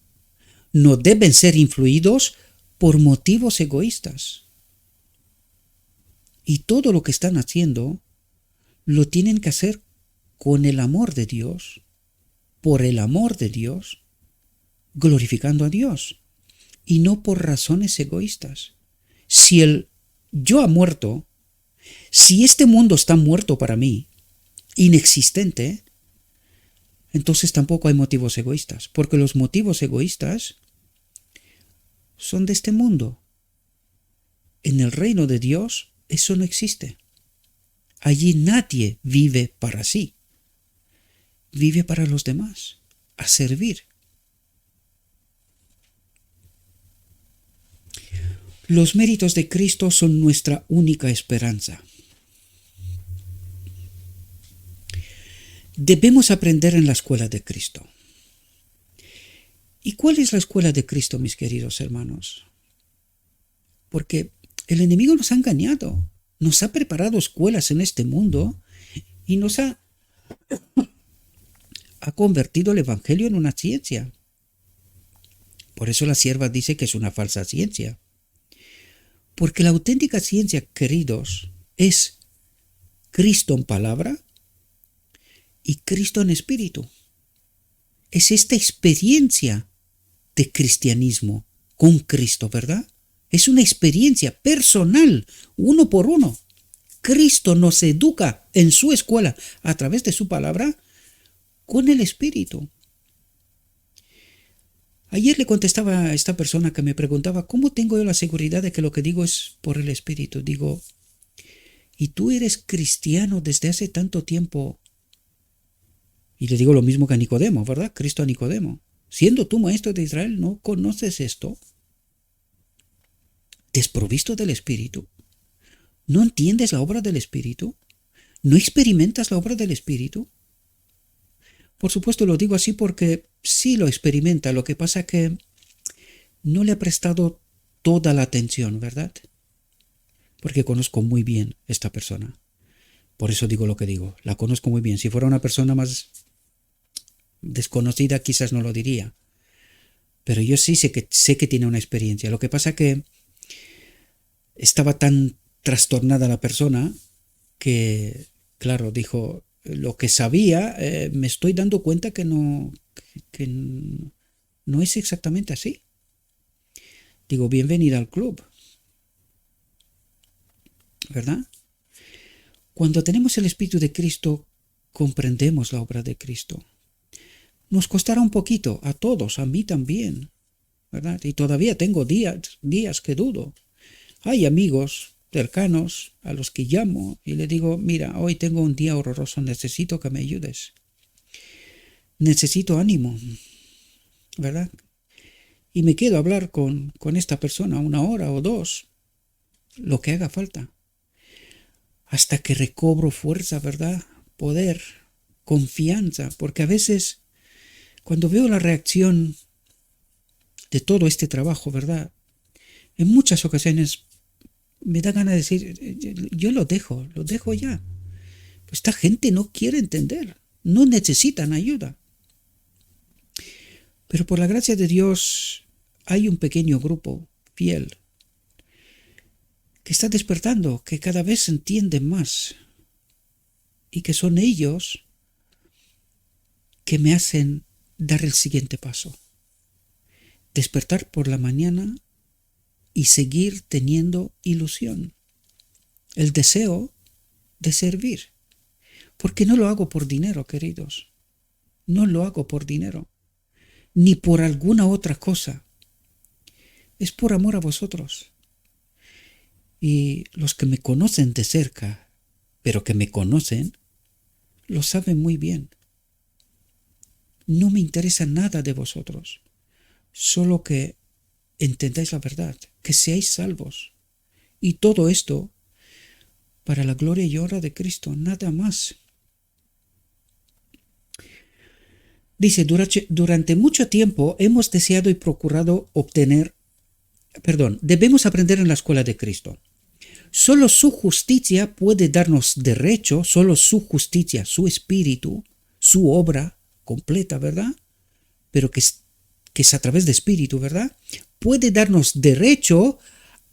no deben ser influidos por motivos egoístas. Y todo lo que están haciendo lo tienen que hacer con el amor de Dios, por el amor de Dios, glorificando a Dios, y no por razones egoístas. Si el yo ha muerto, si este mundo está muerto para mí, inexistente, entonces tampoco hay motivos egoístas, porque los motivos egoístas son de este mundo. En el reino de Dios eso no existe. Allí nadie vive para sí, vive para los demás, a servir. Los méritos de Cristo son nuestra única esperanza. Debemos aprender en la escuela de Cristo. ¿Y cuál es la escuela de Cristo, mis queridos hermanos? Porque el enemigo nos ha engañado, nos ha preparado escuelas en este mundo y nos ha convertido el Evangelio en una ciencia. Por eso la sierva dice que es una falsa ciencia. Porque la auténtica ciencia, queridos, es Cristo en palabra y Cristo en espíritu. Es esta experiencia de cristianismo con Cristo, ¿verdad? Es una experiencia personal, uno por uno. Cristo nos educa en su escuela a través de su palabra con el espíritu. Ayer le contestaba a esta persona que me preguntaba, ¿cómo tengo yo la seguridad de que lo que digo es por el Espíritu? Digo, ¿y tú eres cristiano desde hace tanto tiempo? Y le digo lo mismo que a Nicodemo, ¿verdad? Cristo a Nicodemo. Siendo tú maestro de Israel, ¿no conoces esto? ¿Desprovisto del Espíritu? ¿No entiendes la obra del Espíritu? ¿No experimentas la obra del Espíritu? Por supuesto lo digo así porque sí lo experimenta, lo que pasa que no le ha prestado toda la atención, ¿verdad? Porque conozco muy bien esta persona. Por eso digo lo que digo, la conozco muy bien. Si fuera una persona más desconocida quizás no lo diría. Pero yo sí sé que tiene una experiencia. Lo que pasa que estaba tan trastornada la persona que, claro, dijo, lo que sabía, me estoy dando cuenta que no es exactamente así. Digo, bienvenida al club, ¿verdad? Cuando tenemos el Espíritu de Cristo, comprendemos la obra de Cristo. Nos costará un poquito, a todos, a mí también, ¿verdad? Y todavía tengo días que dudo. Hay amigos cercanos a los que llamo y le digo, mira, hoy tengo un día horroroso, necesito que me ayudes. Necesito ánimo, ¿verdad? Y me quedo a hablar con esta persona 1 hora o 2, lo que haga falta, hasta que recobro fuerza, ¿verdad? Poder, confianza, porque a veces cuando veo la reacción de todo este trabajo, ¿verdad? En muchas ocasiones me da ganas de decir, yo lo dejo ya. Pues esta gente no quiere entender, no necesitan ayuda. Pero por la gracia de Dios hay un pequeño grupo fiel que está despertando, que cada vez entiende más y que son ellos que me hacen dar el siguiente paso. Despertar por la mañana y seguir teniendo ilusión, el deseo de servir. Porque no lo hago por dinero, queridos. No lo hago por dinero, ni por alguna otra cosa. Es por amor a vosotros. Y los que me conocen de cerca, pero que me conocen, lo saben muy bien. No me interesa nada de vosotros, solo que entendáis la verdad, que seáis salvos. Y todo esto para la gloria y honra de Cristo, nada más. Dice, durante mucho tiempo hemos deseado y procurado debemos aprender en la escuela de Cristo. Solo su justicia puede darnos derecho, solo su justicia, su espíritu, su obra completa, ¿verdad? Pero que es a través de espíritu, ¿verdad? Puede darnos derecho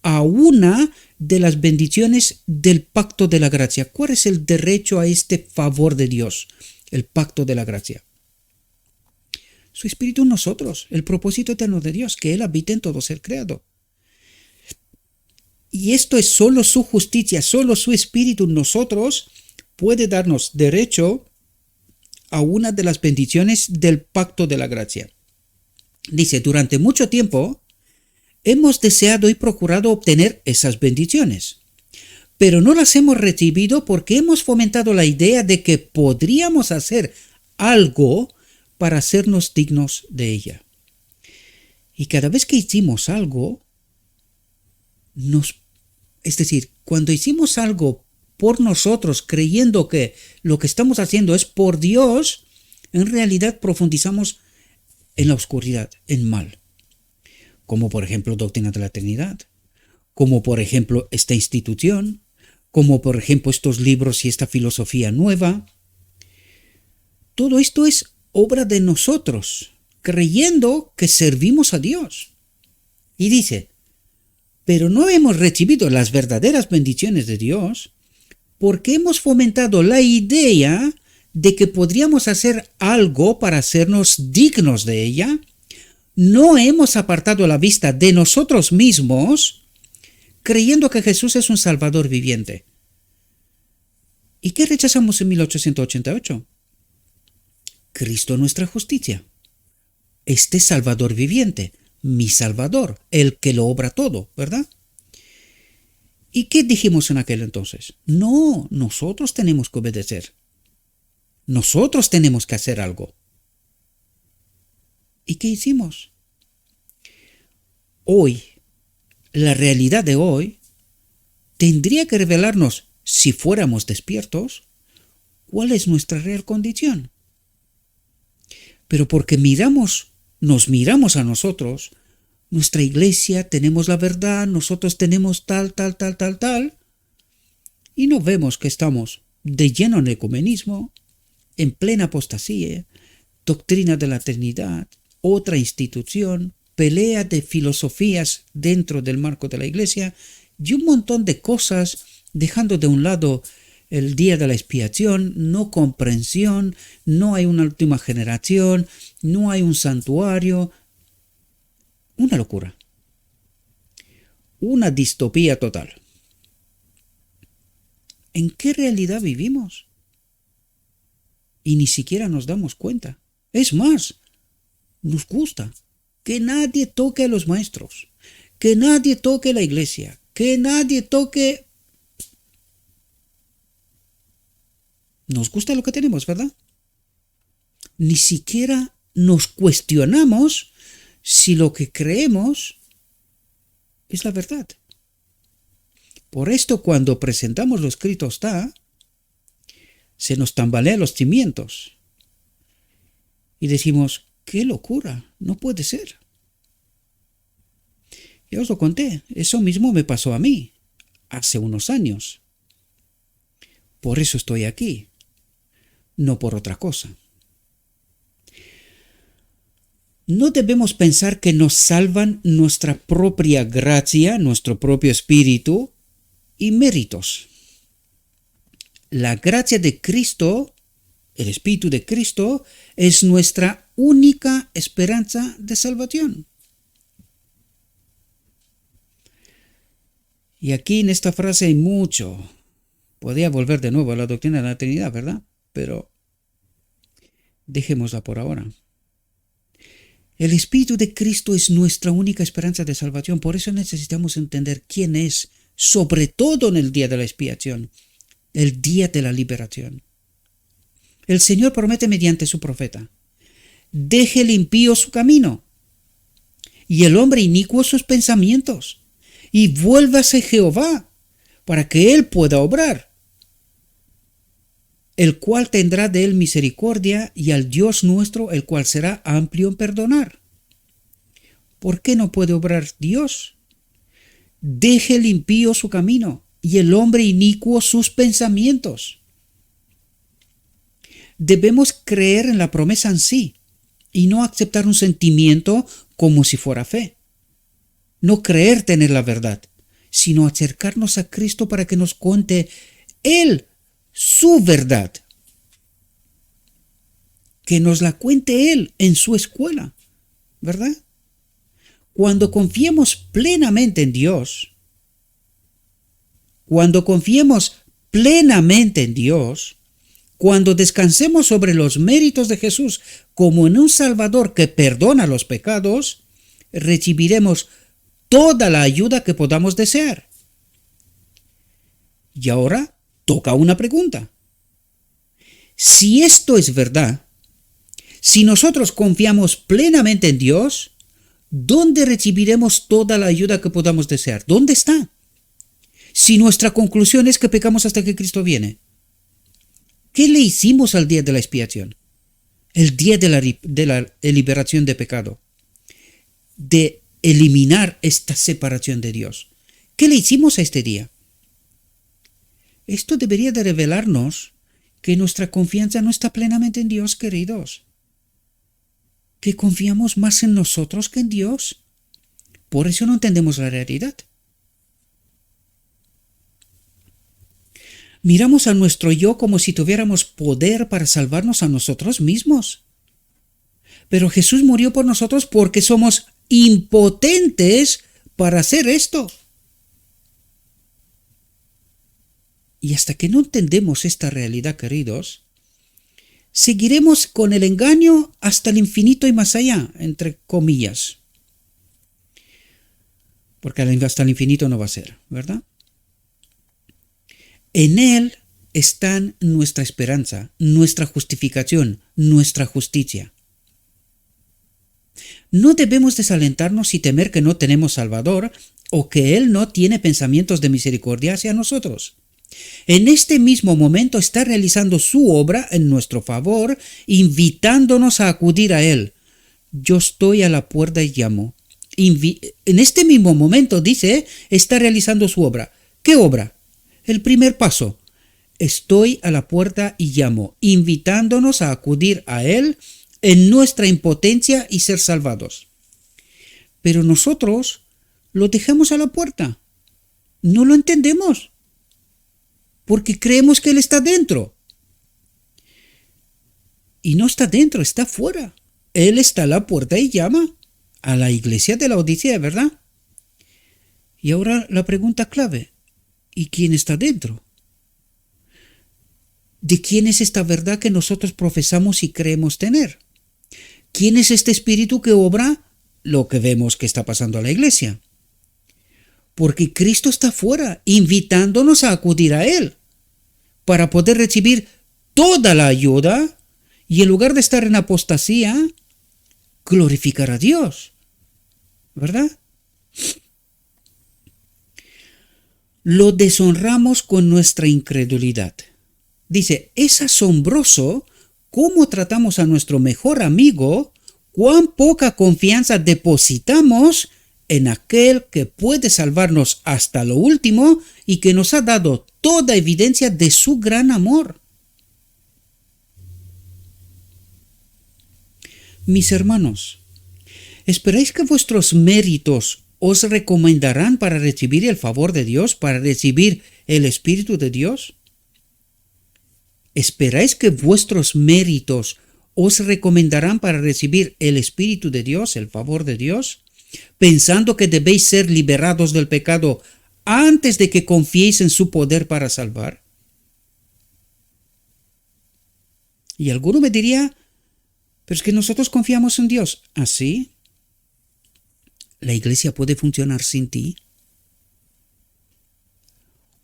a una de las bendiciones del pacto de la gracia. ¿Cuál es el derecho a este favor de Dios? El pacto de la gracia. Su espíritu en nosotros, el propósito eterno de Dios, que Él habite en todo ser creado. Y esto es solo su justicia, solo su espíritu en nosotros puede darnos derecho a una de las bendiciones del pacto de la gracia. Dice, durante mucho tiempo hemos deseado y procurado obtener esas bendiciones, pero no las hemos recibido porque hemos fomentado la idea de que podríamos hacer algo para hacernos dignos de ella. Y cada vez que hicimos algo, es decir, cuando hicimos algo por nosotros, creyendo que lo que estamos haciendo es por Dios, en realidad profundizamos en la oscuridad, en mal. Como por ejemplo Doctrina de la Trinidad, como por ejemplo esta institución, como por ejemplo estos libros y esta filosofía nueva. Todo esto es obra de nosotros, creyendo que servimos a Dios. Y dice, pero no hemos recibido las verdaderas bendiciones de Dios porque hemos fomentado la idea de que podríamos hacer algo para hacernos dignos de ella. No hemos apartado la vista de nosotros mismos creyendo que Jesús es un Salvador viviente. ¿Y qué rechazamos en 1888? Cristo nuestra justicia. Este Salvador viviente, mi Salvador, el que lo obra todo, ¿verdad? ¿Y qué dijimos en aquel entonces? No, nosotros tenemos que obedecer. Nosotros tenemos que hacer algo. ¿Y qué hicimos? Hoy, la realidad de hoy, tendría que revelarnos, si fuéramos despiertos, cuál es nuestra real condición. Pero porque nos miramos a nosotros, nuestra iglesia, tenemos la verdad, nosotros tenemos tal, y no vemos que estamos de lleno en ecumenismo, en plena apostasía, doctrina de la Trinidad, otra institución, pelea de filosofías dentro del marco de la iglesia y un montón de cosas, dejando de un lado el día de la expiación, no comprensión, no hay una última generación, no hay un santuario. Una locura. Una distopía total. ¿En qué realidad vivimos? Y ni siquiera nos damos cuenta. Es más, nos gusta que nadie toque a los maestros, que nadie toque la iglesia, que nadie toque. Nos gusta lo que tenemos, ¿verdad? Ni siquiera nos cuestionamos si lo que creemos es la verdad. Por esto, cuando presentamos lo escrito está, se nos tambalean los cimientos y decimos, ¡qué locura! No puede ser. Ya os lo conté, eso mismo me pasó a mí hace unos años. Por eso estoy aquí, no por otra cosa. No debemos pensar que nos salvan nuestra propia gracia, nuestro propio espíritu y méritos. La gracia de Cristo, el Espíritu de Cristo, es nuestra única esperanza de salvación. Y aquí en esta frase hay mucho. Podría volver de nuevo a la doctrina de la Trinidad, ¿verdad? Pero dejémosla por ahora. El Espíritu de Cristo es nuestra única esperanza de salvación. Por eso necesitamos entender quién es, sobre todo en el día de la expiación, el día de la liberación. El Señor promete mediante su profeta: deje el impío su camino y el hombre inicuo sus pensamientos, y vuélvase Jehová, para que él pueda obrar, el cual tendrá de él misericordia, y al Dios nuestro, el cual será amplio en perdonar. ¿Por qué no puede obrar Dios? Deje el impío su camino y el hombre inicuo sus pensamientos. Debemos creer en la promesa en sí y no aceptar un sentimiento como si fuera fe. No creer tener la verdad, sino acercarnos a Cristo para que nos cuente Él su verdad. Que nos la cuente Él en su escuela, ¿verdad? Cuando confiemos plenamente en Dios, cuando descansemos sobre los méritos de Jesús como en un Salvador que perdona los pecados, recibiremos toda la ayuda que podamos desear. Y ahora toca una pregunta. Si esto es verdad, si nosotros confiamos plenamente en Dios, ¿dónde recibiremos toda la ayuda que podamos desear? ¿Dónde está? Si nuestra conclusión es que pecamos hasta que Cristo viene, ¿qué le hicimos al día de la expiación? El día de la liberación de pecado, de eliminar esta separación de Dios. ¿Qué le hicimos a este día? Esto debería de revelarnos que nuestra confianza no está plenamente en Dios, queridos. Que confiamos más en nosotros que en Dios. Por eso no entendemos la realidad. Miramos a nuestro yo como si tuviéramos poder para salvarnos a nosotros mismos. Pero Jesús murió por nosotros porque somos impotentes para hacer esto. Y hasta que no entendemos esta realidad, queridos, seguiremos con el engaño hasta el infinito y más allá, entre comillas. Porque hasta el infinito no va a ser, ¿verdad? En Él están nuestra esperanza, nuestra justificación, nuestra justicia. No debemos desalentarnos y temer que no tenemos Salvador o que Él no tiene pensamientos de misericordia hacia nosotros. En este mismo momento está realizando su obra en nuestro favor, invitándonos a acudir a Él. Yo estoy a la puerta y llamo. En este mismo momento, dice, está realizando su obra. ¿Qué obra? El primer paso. Estoy a la puerta y llamo, invitándonos a acudir a Él en nuestra impotencia y ser salvados. Pero nosotros lo dejamos a la puerta. No lo entendemos. Porque creemos que Él está dentro. Y no está dentro, está fuera. Él está a la puerta y llama a la iglesia de la Odisea, ¿verdad? Y ahora la pregunta clave. ¿Y quién está dentro? ¿De quién es esta verdad que nosotros profesamos y creemos tener? ¿Quién es este espíritu que obra lo que vemos que está pasando a la iglesia? Porque Cristo está fuera, invitándonos a acudir a Él, para poder recibir toda la ayuda y en lugar de estar en apostasía, glorificar a Dios. ¿Verdad? Lo deshonramos con nuestra incredulidad. Dice, es asombroso cómo tratamos a nuestro mejor amigo, cuán poca confianza depositamos en aquel que puede salvarnos hasta lo último y que nos ha dado toda evidencia de su gran amor. Mis hermanos, ¿Esperáis que vuestros méritos os recomendarán para recibir el favor de Dios, para recibir el Espíritu de Dios? ¿Esperáis que vuestros méritos os recomendarán para recibir el Espíritu de Dios, el favor de Dios, pensando que debéis ser liberados del pecado antes de que confiéis en su poder para salvar? Y alguno me diría, pero es que nosotros confiamos en Dios. ¿Así? ¿La iglesia puede funcionar sin ti?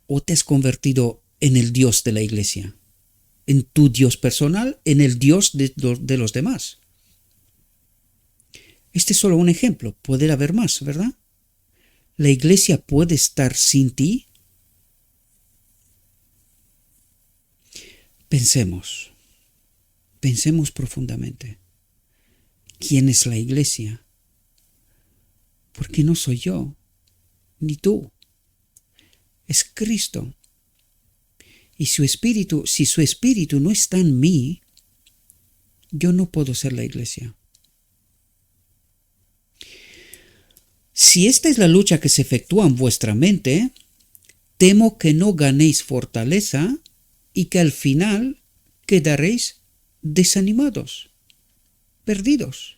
¿O te has convertido en el Dios de la iglesia? ¿En tu Dios personal? ¿En el Dios de los demás? Este es solo un ejemplo. Puede haber más, ¿verdad? ¿La iglesia puede estar sin ti? Pensemos profundamente. ¿Quién es la iglesia? Porque no soy yo, ni tú. Es Cristo. Y si su espíritu no está en mí, yo no puedo ser la iglesia. Si esta es la lucha que se efectúa en vuestra mente, temo que no ganéis fortaleza y que al final quedaréis desanimados, perdidos,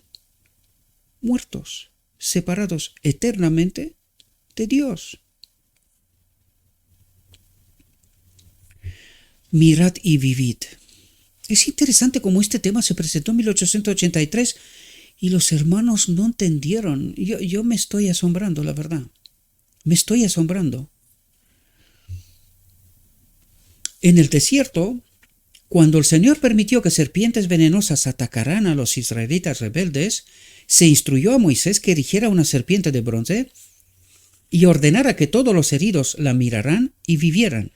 muertos, separados eternamente de Dios. Mirad y vivid. Es interesante cómo este tema se presentó en 1883 y los hermanos no entendieron. Yo me estoy asombrando, la verdad. Me estoy asombrando. En el desierto, cuando el Señor permitió que serpientes venenosas atacaran a los israelitas rebeldes, se instruyó a Moisés que erigiera una serpiente de bronce y ordenara que todos los heridos la miraran y vivieran.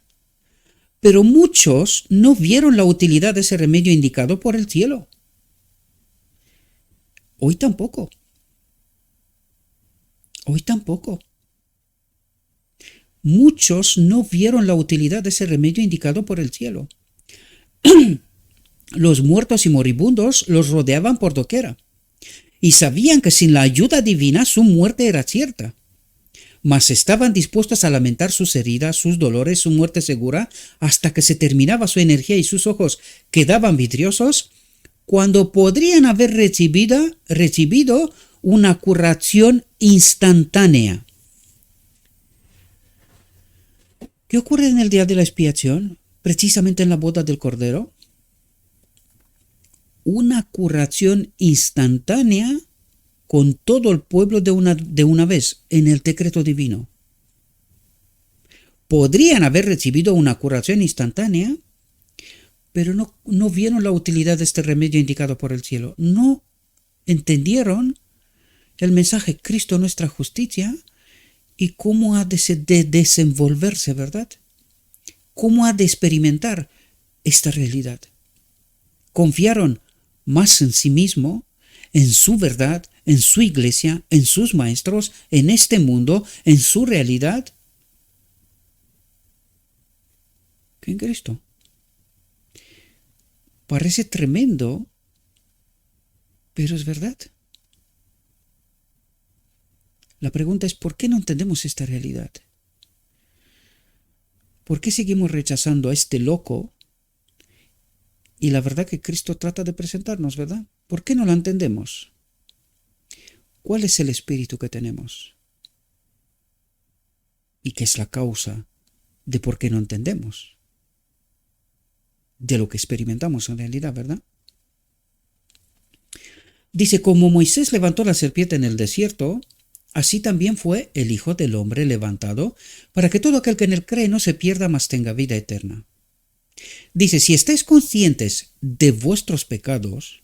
Pero muchos no vieron la utilidad de ese remedio indicado por el cielo. Hoy tampoco. Hoy tampoco. Muchos no vieron la utilidad de ese remedio indicado por el cielo. Los muertos y moribundos los rodeaban por doquiera, y sabían que sin la ayuda divina su muerte era cierta. Mas estaban dispuestos a lamentar sus heridas, sus dolores, su muerte segura, hasta que se terminaba su energía y sus ojos quedaban vidriosos, cuando podrían haber recibido una curación instantánea. ¿Qué ocurre en el día de la expiación? Precisamente en la boda del Cordero. Una curación instantánea con todo el pueblo de una vez en el decreto divino. Podrían haber recibido una curación instantánea, pero no vieron la utilidad de este remedio indicado por el cielo. No entendieron el mensaje Cristo nuestra justicia y cómo ha de desenvolverse, ¿verdad? Cómo ha de experimentar esta realidad. Confiaron más en sí mismo, en su verdad, en su iglesia, en sus maestros, en este mundo, en su realidad, que en Cristo. Parece tremendo, pero es verdad. La pregunta es, ¿por qué no entendemos esta realidad? ¿Por qué seguimos rechazando a este loco? Y la verdad que Cristo trata de presentarnos, ¿verdad? ¿Por qué no la entendemos? ¿Cuál es el espíritu que tenemos? ¿Y qué es la causa de por qué no entendemos? De lo que experimentamos en realidad, ¿verdad? Dice, como Moisés levantó la serpiente en el desierto, así también fue el Hijo del Hombre levantado, para que todo aquel que en él cree no se pierda, mas tenga vida eterna. Dice, si estáis conscientes de vuestros pecados,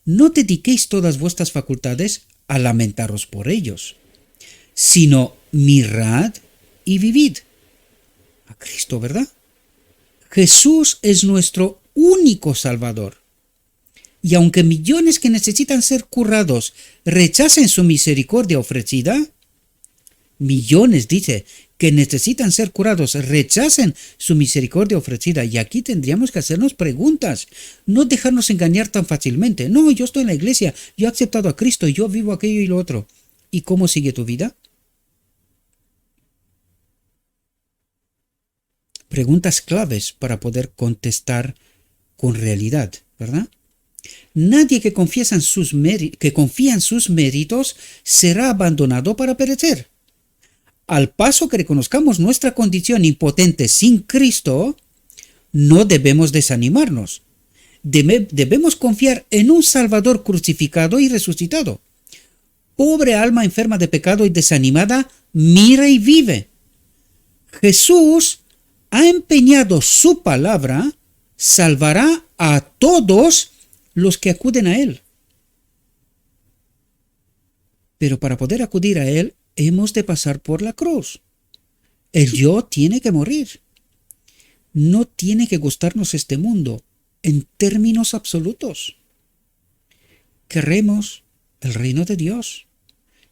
no dediquéis todas vuestras facultades a lamentaros por ellos, sino mirad y vivid. A Cristo, ¿verdad? Jesús es nuestro único Salvador. Y aunque millones que necesitan ser curados rechacen su misericordia ofrecida, millones, dice, que necesitan ser curados rechacen su misericordia ofrecida. Y aquí tendríamos que hacernos preguntas, no dejarnos engañar tan fácilmente. No, yo estoy en la iglesia, yo he aceptado a Cristo, yo vivo aquello y lo otro. ¿Y cómo sigue tu vida? Preguntas claves para poder contestar con realidad, ¿verdad? Nadie que confía en sus méritos será abandonado para perecer. Al paso que reconozcamos nuestra condición impotente sin Cristo, no debemos desanimarnos. Debemos confiar en un Salvador crucificado y resucitado. Pobre alma enferma de pecado y desanimada, mira y vive. Jesús ha empeñado su palabra, salvará a todos los que acuden a Él. Pero para poder acudir a Él, hemos de pasar por la cruz. El yo tiene que morir. No tiene que gustarnos este mundo en términos absolutos. Queremos el reino de Dios.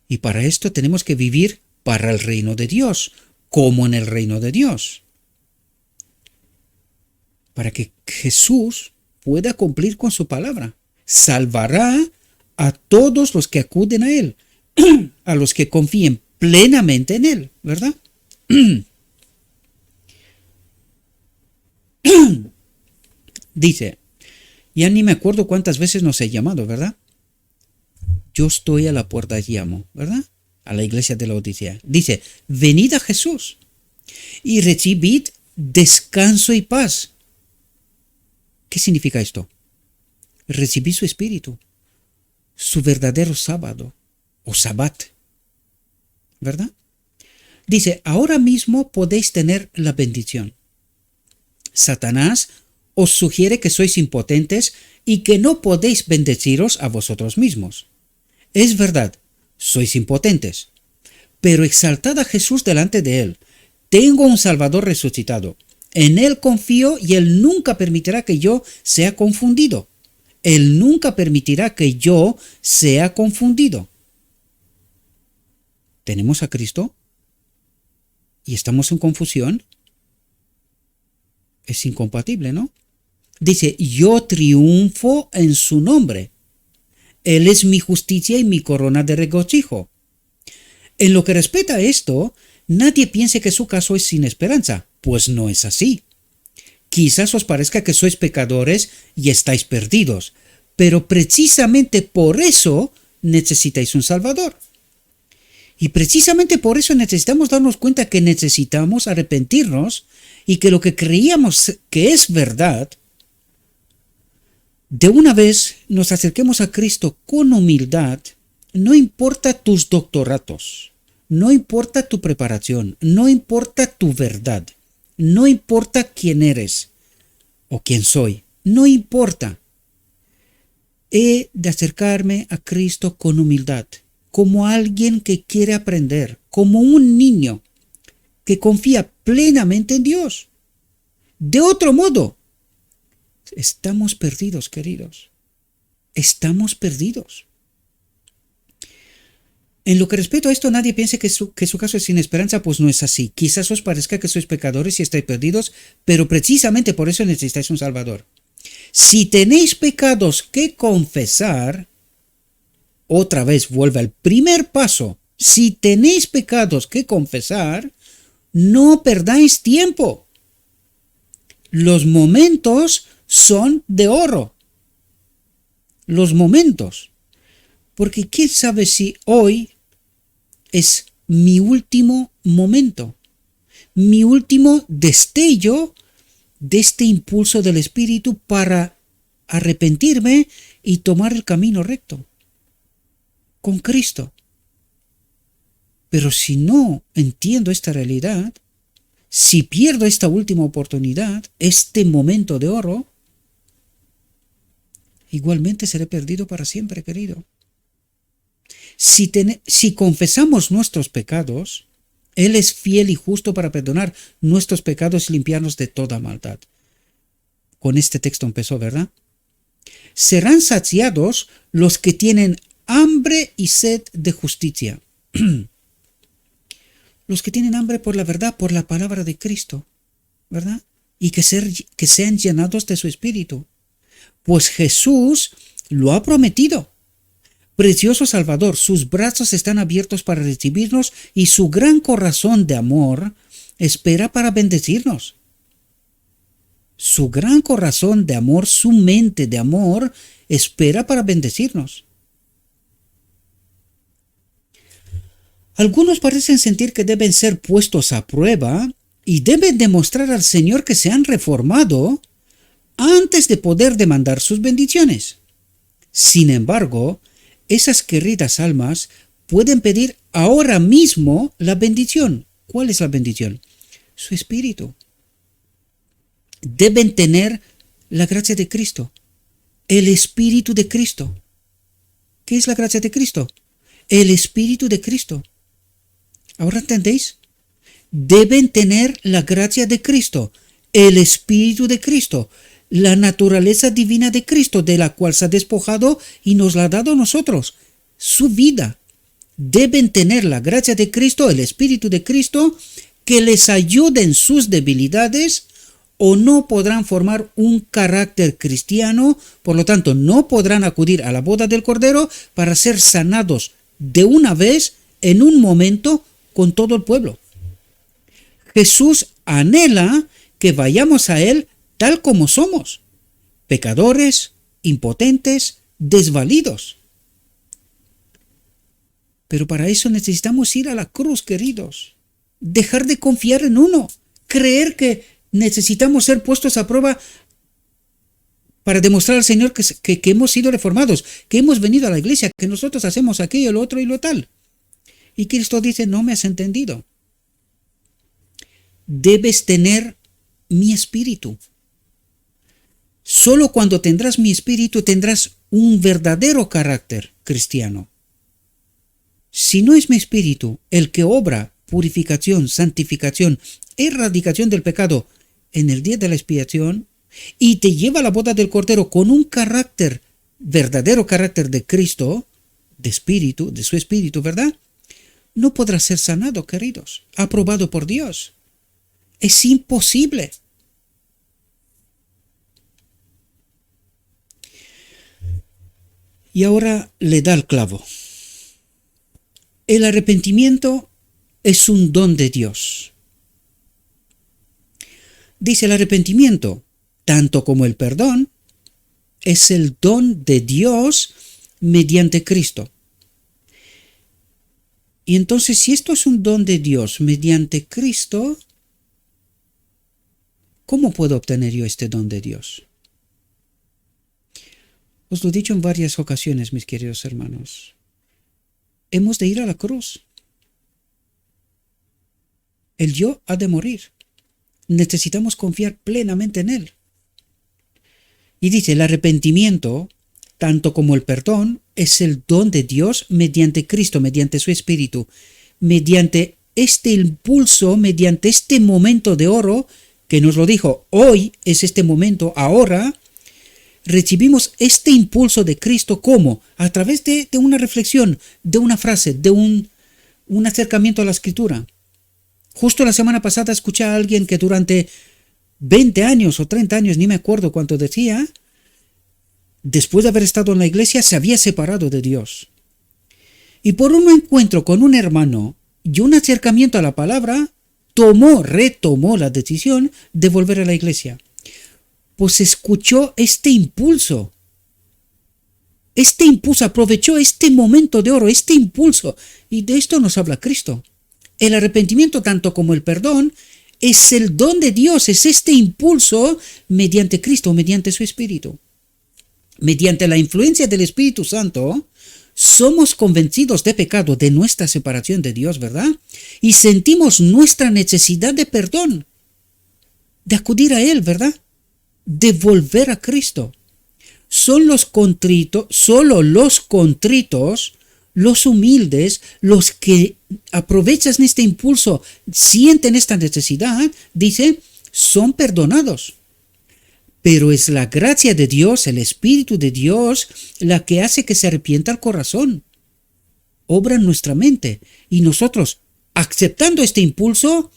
Y para esto tenemos que vivir para el reino de Dios, como en el reino de Dios. Para que Jesús pueda cumplir con su palabra. Salvará a todos los que acuden a Él, a los que confíen plenamente en Él, ¿verdad? Dice, ya ni me acuerdo cuántas veces nos he llamado, ¿verdad? Yo estoy a la puerta y llamo, ¿verdad? A la iglesia de la Odisea. Dice, venid a Jesús y recibid descanso y paz. ¿Qué significa esto? Recibir su espíritu, su verdadero sábado o sabbat, ¿verdad? Dice, ahora mismo podéis tener la bendición. Satanás os sugiere que sois impotentes y que no podéis bendeciros a vosotros mismos. Es verdad, sois impotentes, pero exaltad a Jesús delante de Él. Tengo un Salvador resucitado. En Él confío y Él nunca permitirá que yo sea confundido. Él nunca permitirá que yo sea confundido. ¿Tenemos a Cristo? ¿Y estamos en confusión? Es incompatible, ¿no? Dice, yo triunfo en su nombre. Él es mi justicia y mi corona de regocijo. En lo que respecta a esto, nadie piense que su caso es sin esperanza, pues no es así. Quizás os parezca que sois pecadores y estáis perdidos, pero precisamente por eso necesitáis un Salvador. Y precisamente por eso necesitamos darnos cuenta que necesitamos arrepentirnos y que lo que creíamos que es verdad, de una vez nos acerquemos a Cristo con humildad. No importa tus doctoratos, no importa tu preparación, no importa tu verdad, no importa quién eres o quién soy, no importa. He de acercarme a Cristo con humildad, como alguien que quiere aprender, como un niño que confía plenamente en Dios. De otro modo, estamos perdidos, queridos. Estamos perdidos. En lo que respecta a esto, nadie piense que su caso es sin esperanza, pues no es así. Quizás os parezca que sois pecadores y estáis perdidos, pero precisamente por eso necesitáis un Salvador. Si tenéis pecados que confesar, otra vez vuelve al primer paso. Si tenéis pecados que confesar, no perdáis tiempo. Los momentos son de oro. Los momentos. Porque quién sabe si hoy es mi último momento, mi último destello de este impulso del Espíritu para arrepentirme y tomar el camino recto con Cristo. Pero si no entiendo esta realidad, si pierdo esta última oportunidad, este momento de oro, igualmente seré perdido para siempre, querido. Si confesamos nuestros pecados, Él es fiel y justo para perdonar nuestros pecados y limpiarnos de toda maldad. Con este texto empezó, ¿verdad? Serán saciados los que tienen hambre y sed de justicia. los que tienen hambre por la verdad, por la palabra de Cristo, ¿verdad? Y que sean llenados de su Espíritu. Pues Jesús lo ha prometido. Precioso Salvador, sus brazos están abiertos para recibirnos y su gran corazón de amor espera para bendecirnos. Su gran corazón de amor, su mente de amor, espera para bendecirnos. Algunos parecen sentir que deben ser puestos a prueba y deben demostrar al Señor que se han reformado antes de poder demandar sus bendiciones. Sin embargo, esas queridas almas pueden pedir ahora mismo la bendición. ¿Cuál es la bendición? Su espíritu. Deben tener la gracia de Cristo, el Espíritu de Cristo. ¿Qué es la gracia de Cristo? El Espíritu de Cristo. ¿Ahora entendéis? Deben tener la gracia de Cristo, el Espíritu de Cristo, la naturaleza divina de Cristo, de la cual se ha despojado y nos la ha dado a nosotros, su vida. Deben tener la gracia de Cristo, el Espíritu de Cristo, que les ayude en sus debilidades, o no podrán formar un carácter cristiano, por lo tanto no podrán acudir a la boda del Cordero para ser sanados de una vez, en un momento, con todo el pueblo. Jesús anhela que vayamos a Él tal como somos, pecadores, impotentes, desvalidos. Pero para eso necesitamos ir a la cruz, queridos. Dejar de confiar en uno, creer que necesitamos ser puestos a prueba para demostrar al Señor que hemos sido reformados, que hemos venido a la iglesia, que nosotros hacemos aquello, lo otro y lo tal. Y Cristo dice, no me has entendido. Debes tener mi espíritu. Solo cuando tendrás mi espíritu tendrás un verdadero carácter cristiano. Si no es mi espíritu el que obra purificación, santificación, erradicación del pecado en el día de la expiación y te lleva a la boda del Cordero con un carácter, verdadero carácter de Cristo, de espíritu, de su espíritu, ¿verdad? No podrás ser sanado, queridos, aprobado por Dios. Es imposible. Y ahora le da el clavo. El arrepentimiento es un don de Dios. Dice el arrepentimiento, tanto como el perdón, es el don de Dios mediante Cristo. Y entonces, si esto es un don de Dios mediante Cristo, ¿cómo puedo obtener yo este don de Dios? Os lo he dicho en varias ocasiones, mis queridos hermanos. Hemos de ir a la cruz. El yo ha de morir. Necesitamos confiar plenamente en Él. Y dice, el arrepentimiento, tanto como el perdón, es el don de Dios mediante Cristo, mediante su Espíritu, mediante este impulso, mediante este momento de oro, que nos lo dijo, hoy es este momento, ahora, recibimos este impulso de Cristo, ¿cómo? A través de una reflexión, de una frase, de un acercamiento a la Escritura. Justo la semana pasada escuché a alguien que durante 20 años o 30 años, ni me acuerdo cuánto decía, después de haber estado en la iglesia, se había separado de Dios. Y por un encuentro con un hermano y un acercamiento a la palabra, retomó la decisión de volver a la iglesia. Pues escuchó este impulso, aprovechó este momento de oro, este impulso, y de esto nos habla Cristo. El arrepentimiento, tanto como el perdón, es el don de Dios, es este impulso mediante Cristo, mediante su Espíritu. Mediante la influencia del Espíritu Santo, somos convencidos de pecado, de nuestra separación de Dios, ¿verdad? Y sentimos nuestra necesidad de perdón, de acudir a Él, ¿verdad? De volver a Cristo. Solo los contritos, los humildes, los que aprovechan este impulso, sienten esta necesidad, dice, son perdonados. Pero es la gracia de Dios, el Espíritu de Dios, la que hace que se arrepienta el corazón. Obra en nuestra mente y nosotros aceptando este impulso,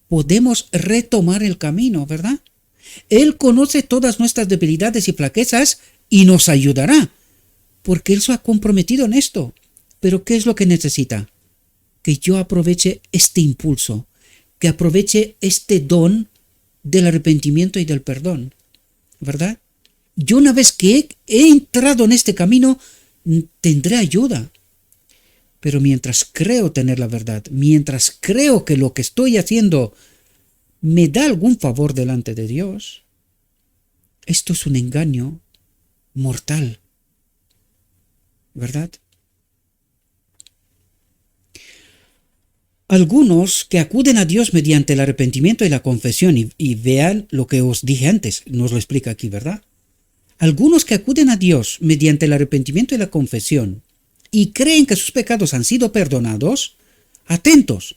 podemos retomar el camino, ¿verdad? Él conoce todas nuestras debilidades y flaquezas y nos ayudará, porque Él se ha comprometido en esto. Pero ¿qué es lo que necesita? Que yo aproveche este impulso, que aproveche este don del arrepentimiento y del perdón, ¿verdad? Yo una vez que he entrado en este camino, tendré ayuda. Pero mientras creo tener la verdad, mientras creo que lo que estoy haciendo me da algún favor delante de Dios, esto es un engaño mortal, ¿verdad? Algunos que acuden a Dios mediante el arrepentimiento y la confesión, y vean lo que os dije antes, nos lo explica aquí, ¿verdad? Algunos que acuden a Dios mediante el arrepentimiento y la confesión y creen que sus pecados han sido perdonados, atentos,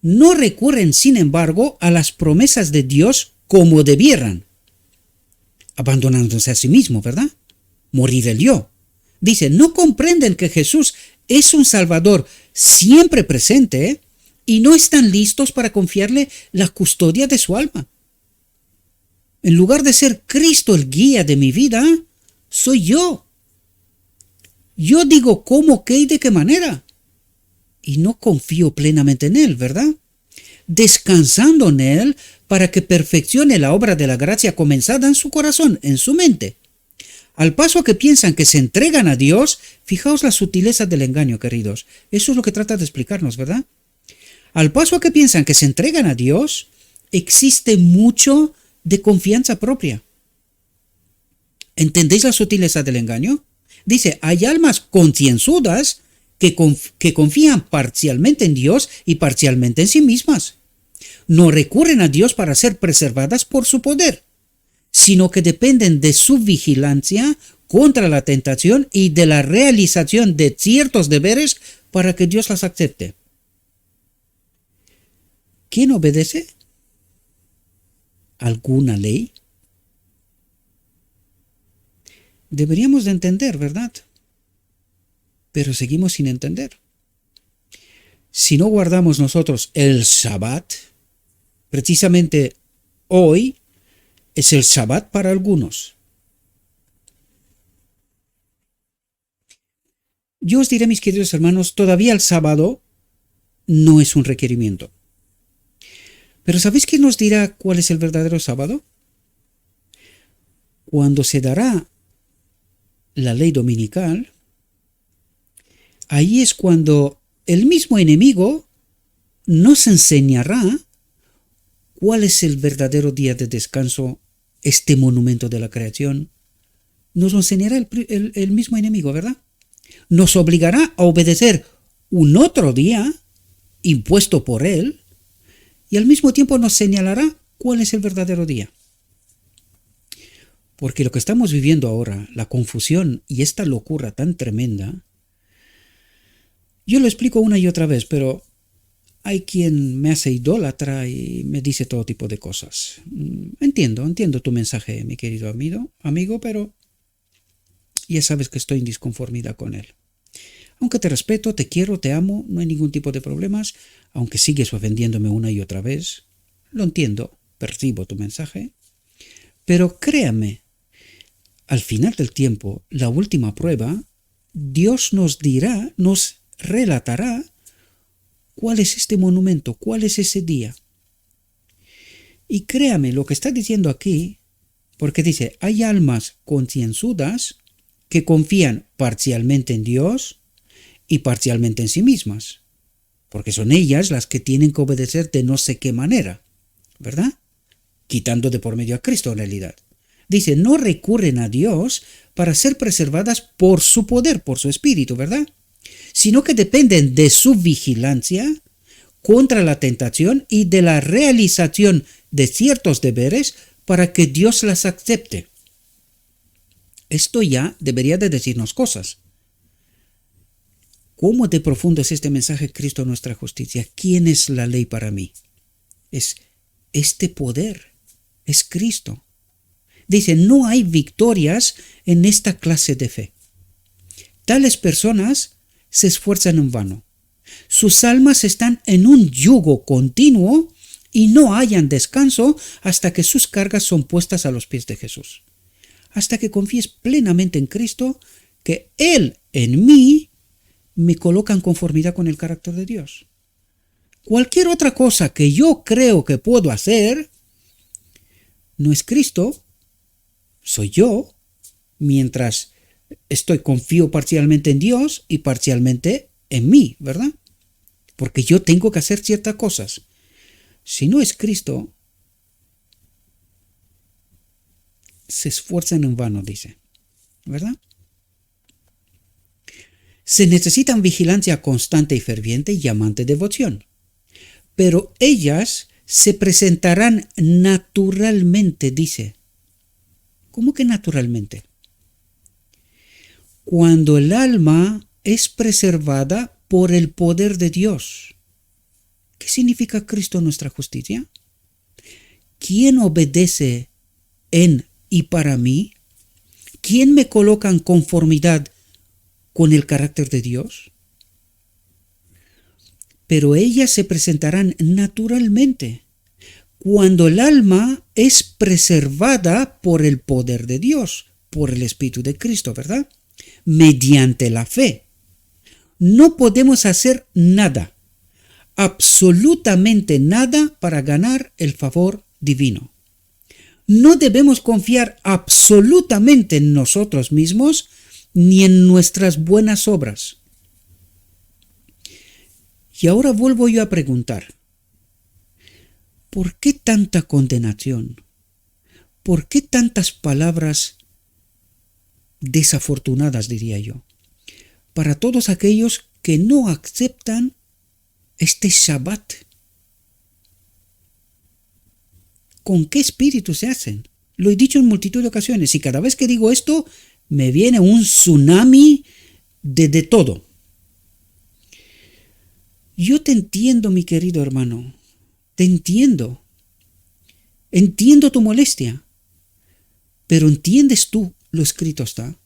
no recurren, sin embargo, a las promesas de Dios como debieran, abandonándose a sí mismo, ¿verdad? Morir el yo. Dice, no comprenden que Jesús es un Salvador siempre presente, y no están listos para confiarle la custodia de su alma. En lugar de ser Cristo el guía de mi vida, soy yo. Yo digo cómo, qué y de qué manera. Y no confío plenamente en Él, ¿verdad? Descansando en Él para que perfeccione la obra de la gracia comenzada en su corazón, en su mente. Al paso que piensan que se entregan a Dios, fijaos la sutileza del engaño, queridos. Eso es lo que trata de explicarnos, ¿verdad? Al paso que piensan que se entregan a Dios, existe mucho de confianza propia. ¿Entendéis la sutileza del engaño? Dice, hay almas concienzudas que confían parcialmente en Dios y parcialmente en sí mismas. No recurren a Dios para ser preservadas por su poder, sino que dependen de su vigilancia contra la tentación y de la realización de ciertos deberes para que Dios las acepte. ¿Quién obedece? ¿Alguna ley? Deberíamos de entender, ¿verdad? Pero seguimos sin entender. Si no guardamos nosotros el Shabbat, precisamente hoy es el Shabbat para algunos. Yo os diré, mis queridos hermanos, todavía el sábado no es un requerimiento. Pero ¿sabéis quién nos dirá cuál es el verdadero sábado? Cuando se dará la ley dominical, ahí es cuando el mismo enemigo nos enseñará cuál es el verdadero día de descanso, este monumento de la creación. Nos lo enseñará el mismo enemigo, ¿verdad? Nos obligará a obedecer un otro día impuesto por él, y al mismo tiempo nos señalará cuál es el verdadero día. Porque lo que estamos viviendo ahora, la confusión y esta locura tan tremenda, yo lo explico una y otra vez, pero hay quien me hace idólatra y me dice todo tipo de cosas. Entiendo tu mensaje, mi querido amigo, pero ya sabes que estoy en disconformidad con él. Aunque te respeto, te quiero, te amo, no hay ningún tipo de problemas, aunque sigues ofendiéndome una y otra vez. Lo entiendo, percibo tu mensaje. Pero créame, al final del tiempo, la última prueba, Dios nos dirá, nos relatará cuál es este monumento, cuál es ese día. Y créame, lo que está diciendo aquí, porque dice, hay almas concienzudas que confían parcialmente en Dios y parcialmente en sí mismas, porque son ellas las que tienen que obedecer de no sé qué manera, ¿verdad? Quitando de por medio a Cristo en realidad. Dice, no recurren a Dios para ser preservadas por su poder, por su espíritu, ¿verdad? Sino que dependen de su vigilancia contra la tentación y de la realización de ciertos deberes para que Dios las acepte. Esto ya debería de decirnos cosas. ¿Cómo de profundo es este mensaje Cristo nuestra justicia? ¿Quién es la ley para mí? Es este poder, es Cristo. Dice, no hay victorias en esta clase de fe. Tales personas se esfuerzan en vano. Sus almas están en un yugo continuo y no hallan descanso hasta que sus cargas son puestas a los pies de Jesús. Hasta que confíes plenamente en Cristo, que Él en mí me coloca en conformidad con el carácter de Dios. Cualquier otra cosa que yo creo que puedo hacer, no es Cristo, soy yo, mientras confío parcialmente en Dios y parcialmente en mí, ¿verdad? Porque yo tengo que hacer ciertas cosas. Si no es Cristo, se esfuerzan en vano, dice, ¿verdad? Se necesitan vigilancia constante y ferviente y llamante devoción. Pero ellas se presentarán naturalmente, dice. ¿Cómo que naturalmente? Cuando el alma es preservada por el poder de Dios. ¿Qué significa Cristo nuestra justicia? ¿Quién obedece en y para mí? ¿Quién me coloca en conformidad con el carácter de Dios? Pero ellas se presentarán naturalmente cuando el alma es preservada por el poder de Dios, por el Espíritu de Cristo, ¿verdad? Mediante la fe. No podemos hacer nada, absolutamente nada para ganar el favor divino. No debemos confiar absolutamente en nosotros mismos ni en nuestras buenas obras. Y ahora vuelvo yo a preguntar, ¿por qué tanta condenación? ¿Por qué tantas palabras desafortunadas, diría yo, para todos aquellos que no aceptan este Shabbat? ¿Con qué espíritu se hacen? Lo he dicho en multitud de ocasiones y cada vez que digo esto me viene un tsunami de todo. Yo te entiendo, mi querido hermano, te entiendo. Entiendo tu molestia, pero ¿entiendes tú lo escrito está?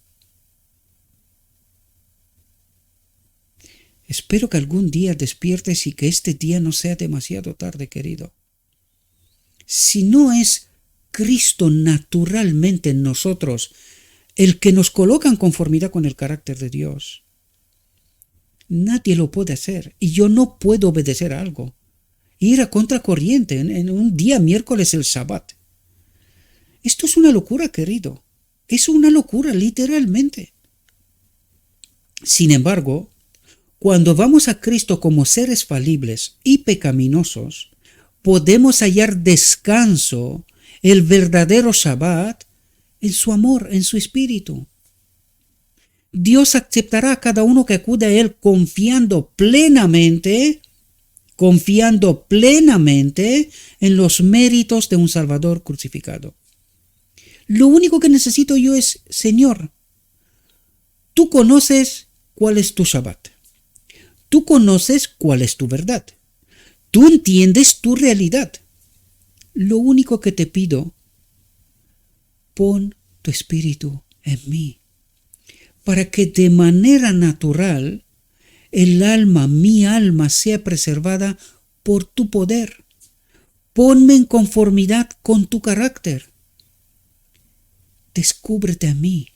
Espero que algún día despiertes y que este día no sea demasiado tarde, querido. Si no es Cristo naturalmente en nosotros el que nos coloca en conformidad con el carácter de Dios, nadie lo puede hacer y yo no puedo obedecer a algo. Ir a contracorriente en un día miércoles el Shabbat. Esto es una locura, querido. Es una locura, literalmente. Sin embargo, cuando vamos a Cristo como seres falibles y pecaminosos, podemos hallar descanso, el verdadero Shabbat, en su amor, en su espíritu. Dios aceptará a cada uno que acude a Él confiando plenamente en los méritos de un Salvador crucificado. Lo único que necesito yo es, Señor, tú conoces cuál es tu Shabbat. Tú conoces cuál es tu verdad. Tú entiendes tu realidad. Lo único que te pido, pon tu espíritu en mí, para que de manera natural mi alma sea preservada por tu poder. Ponme en conformidad con tu carácter. Descúbrete a mí.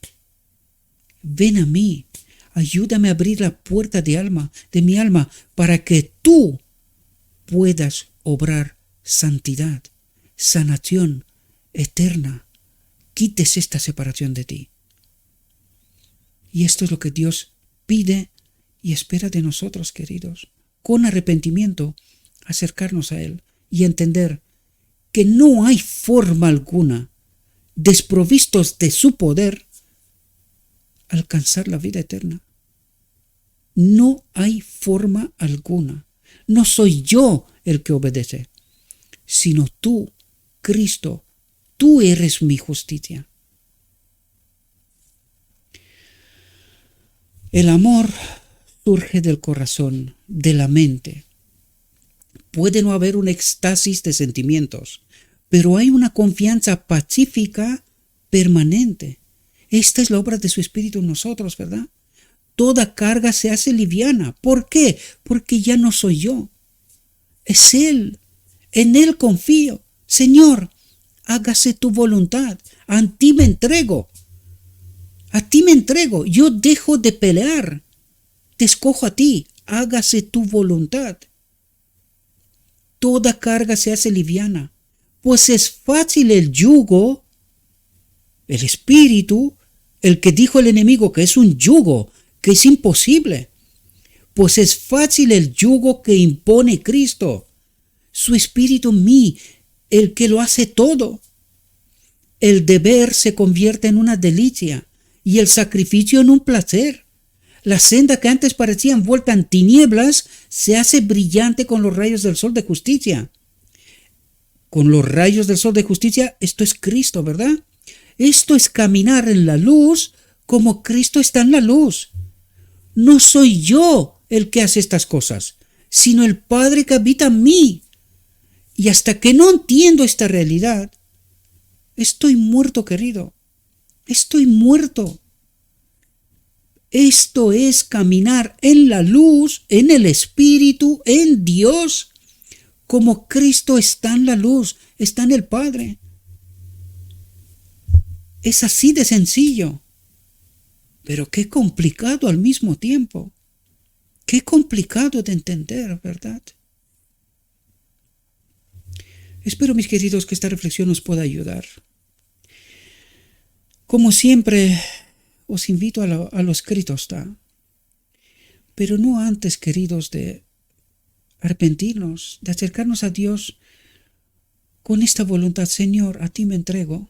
Ven a mí. Ayúdame a abrir la puerta de mi alma, para que tú puedas obrar santidad, sanación eterna. Quites esta separación de ti. Y esto es lo que Dios pide y espera de nosotros, queridos, con arrepentimiento, acercarnos a Él y entender que no hay forma alguna, desprovistos de su poder, alcanzar la vida eterna. No hay forma alguna. No soy yo el que obedece, sino tú, Cristo, tú eres mi justicia. El amor surge del corazón, de la mente. Puede no haber un éxtasis de sentimientos, pero hay una confianza pacífica permanente. Esta es la obra de su Espíritu en nosotros, ¿verdad? toda carga se hace liviana. ¿Por qué? Porque ya no soy yo. Es Él. En Él confío. Señor, hágase tu voluntad. A ti me entrego. A ti me entrego. Yo dejo de pelear. Te escojo a ti. Hágase tu voluntad. Toda carga se hace liviana. Pues es fácil el yugo, el espíritu, el que dijo el enemigo que es un yugo, que es imposible. Pues es fácil el yugo que impone Cristo. Su espíritu en mí, el que lo hace todo. El deber se convierte en una delicia y el sacrificio en un placer. La senda que antes parecía envuelta en tinieblas se hace brillante con los rayos del sol de justicia. Con los rayos del sol de justicia, esto es Cristo, ¿verdad? Esto es caminar en la luz como Cristo está en la luz. No soy yo el que hace estas cosas, sino el Padre que habita en mí. Y hasta que no entiendo esta realidad, estoy muerto, querido. Estoy muerto. Esto es caminar en la luz, en el Espíritu, en Dios, como Cristo está en la luz, está en el Padre. Es así de sencillo, pero qué complicado al mismo tiempo. Qué complicado de entender, ¿verdad? Espero, mis queridos, que esta reflexión os pueda ayudar. Como siempre, os invito a lo escrito está. Pero no antes, queridos, de arrepentirnos, de acercarnos a Dios con esta voluntad. Señor, a ti me entrego.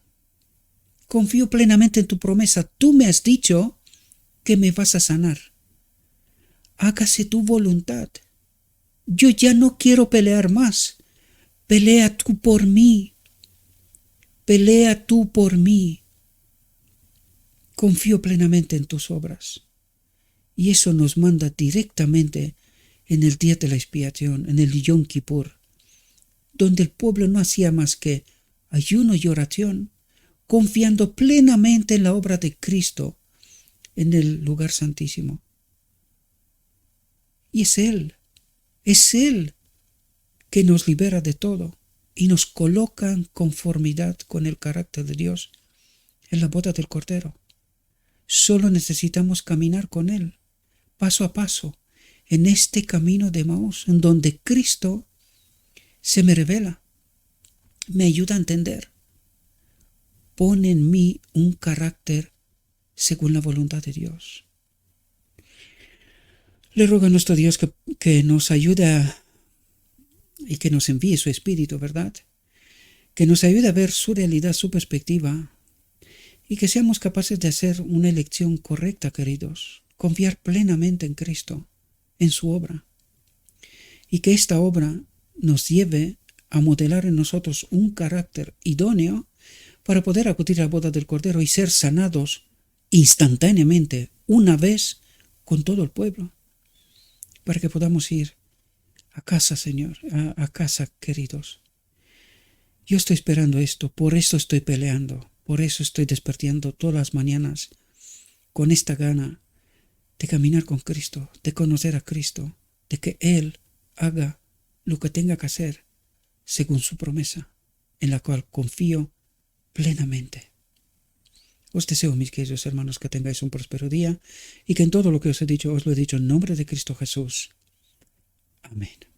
Confío plenamente en tu promesa. Tú me has dicho que me vas a sanar. Hágase tu voluntad. Yo ya no quiero pelear más. Pelea tú por mí. Pelea tú por mí. Confío plenamente en tus obras. Y eso nos manda directamente en el día de la expiación, en el Yom Kippur, donde el pueblo no hacía más que ayuno y oración, confiando plenamente en la obra de Cristo en el lugar santísimo. Y es Él que nos libera de todo y nos coloca en conformidad con el carácter de Dios en la boda del Cordero. Solo necesitamos caminar con Él, paso a paso, en este camino de Emaús, en donde Cristo se me revela, me ayuda a entender, pone en mí un carácter según la voluntad de Dios. Le ruego a nuestro Dios que nos ayude y que nos envíe su Espíritu, ¿verdad? Que nos ayude a ver su realidad, su perspectiva, y que seamos capaces de hacer una elección correcta, queridos, confiar plenamente en Cristo, en su obra, y que esta obra nos lleve a modelar en nosotros un carácter idóneo para poder acudir a la boda del Cordero y ser sanados instantáneamente, una vez, con todo el pueblo, para que podamos ir a casa, Señor, a casa, queridos. Yo estoy esperando esto, por eso estoy peleando, por eso estoy despertando todas las mañanas con esta gana de caminar con Cristo, de conocer a Cristo, de que Él haga lo que tenga que hacer según su promesa, en la cual confío plenamente. Os deseo, mis queridos hermanos, que tengáis un próspero día y que en todo lo que os he dicho, os lo he dicho en nombre de Cristo Jesús. Amén.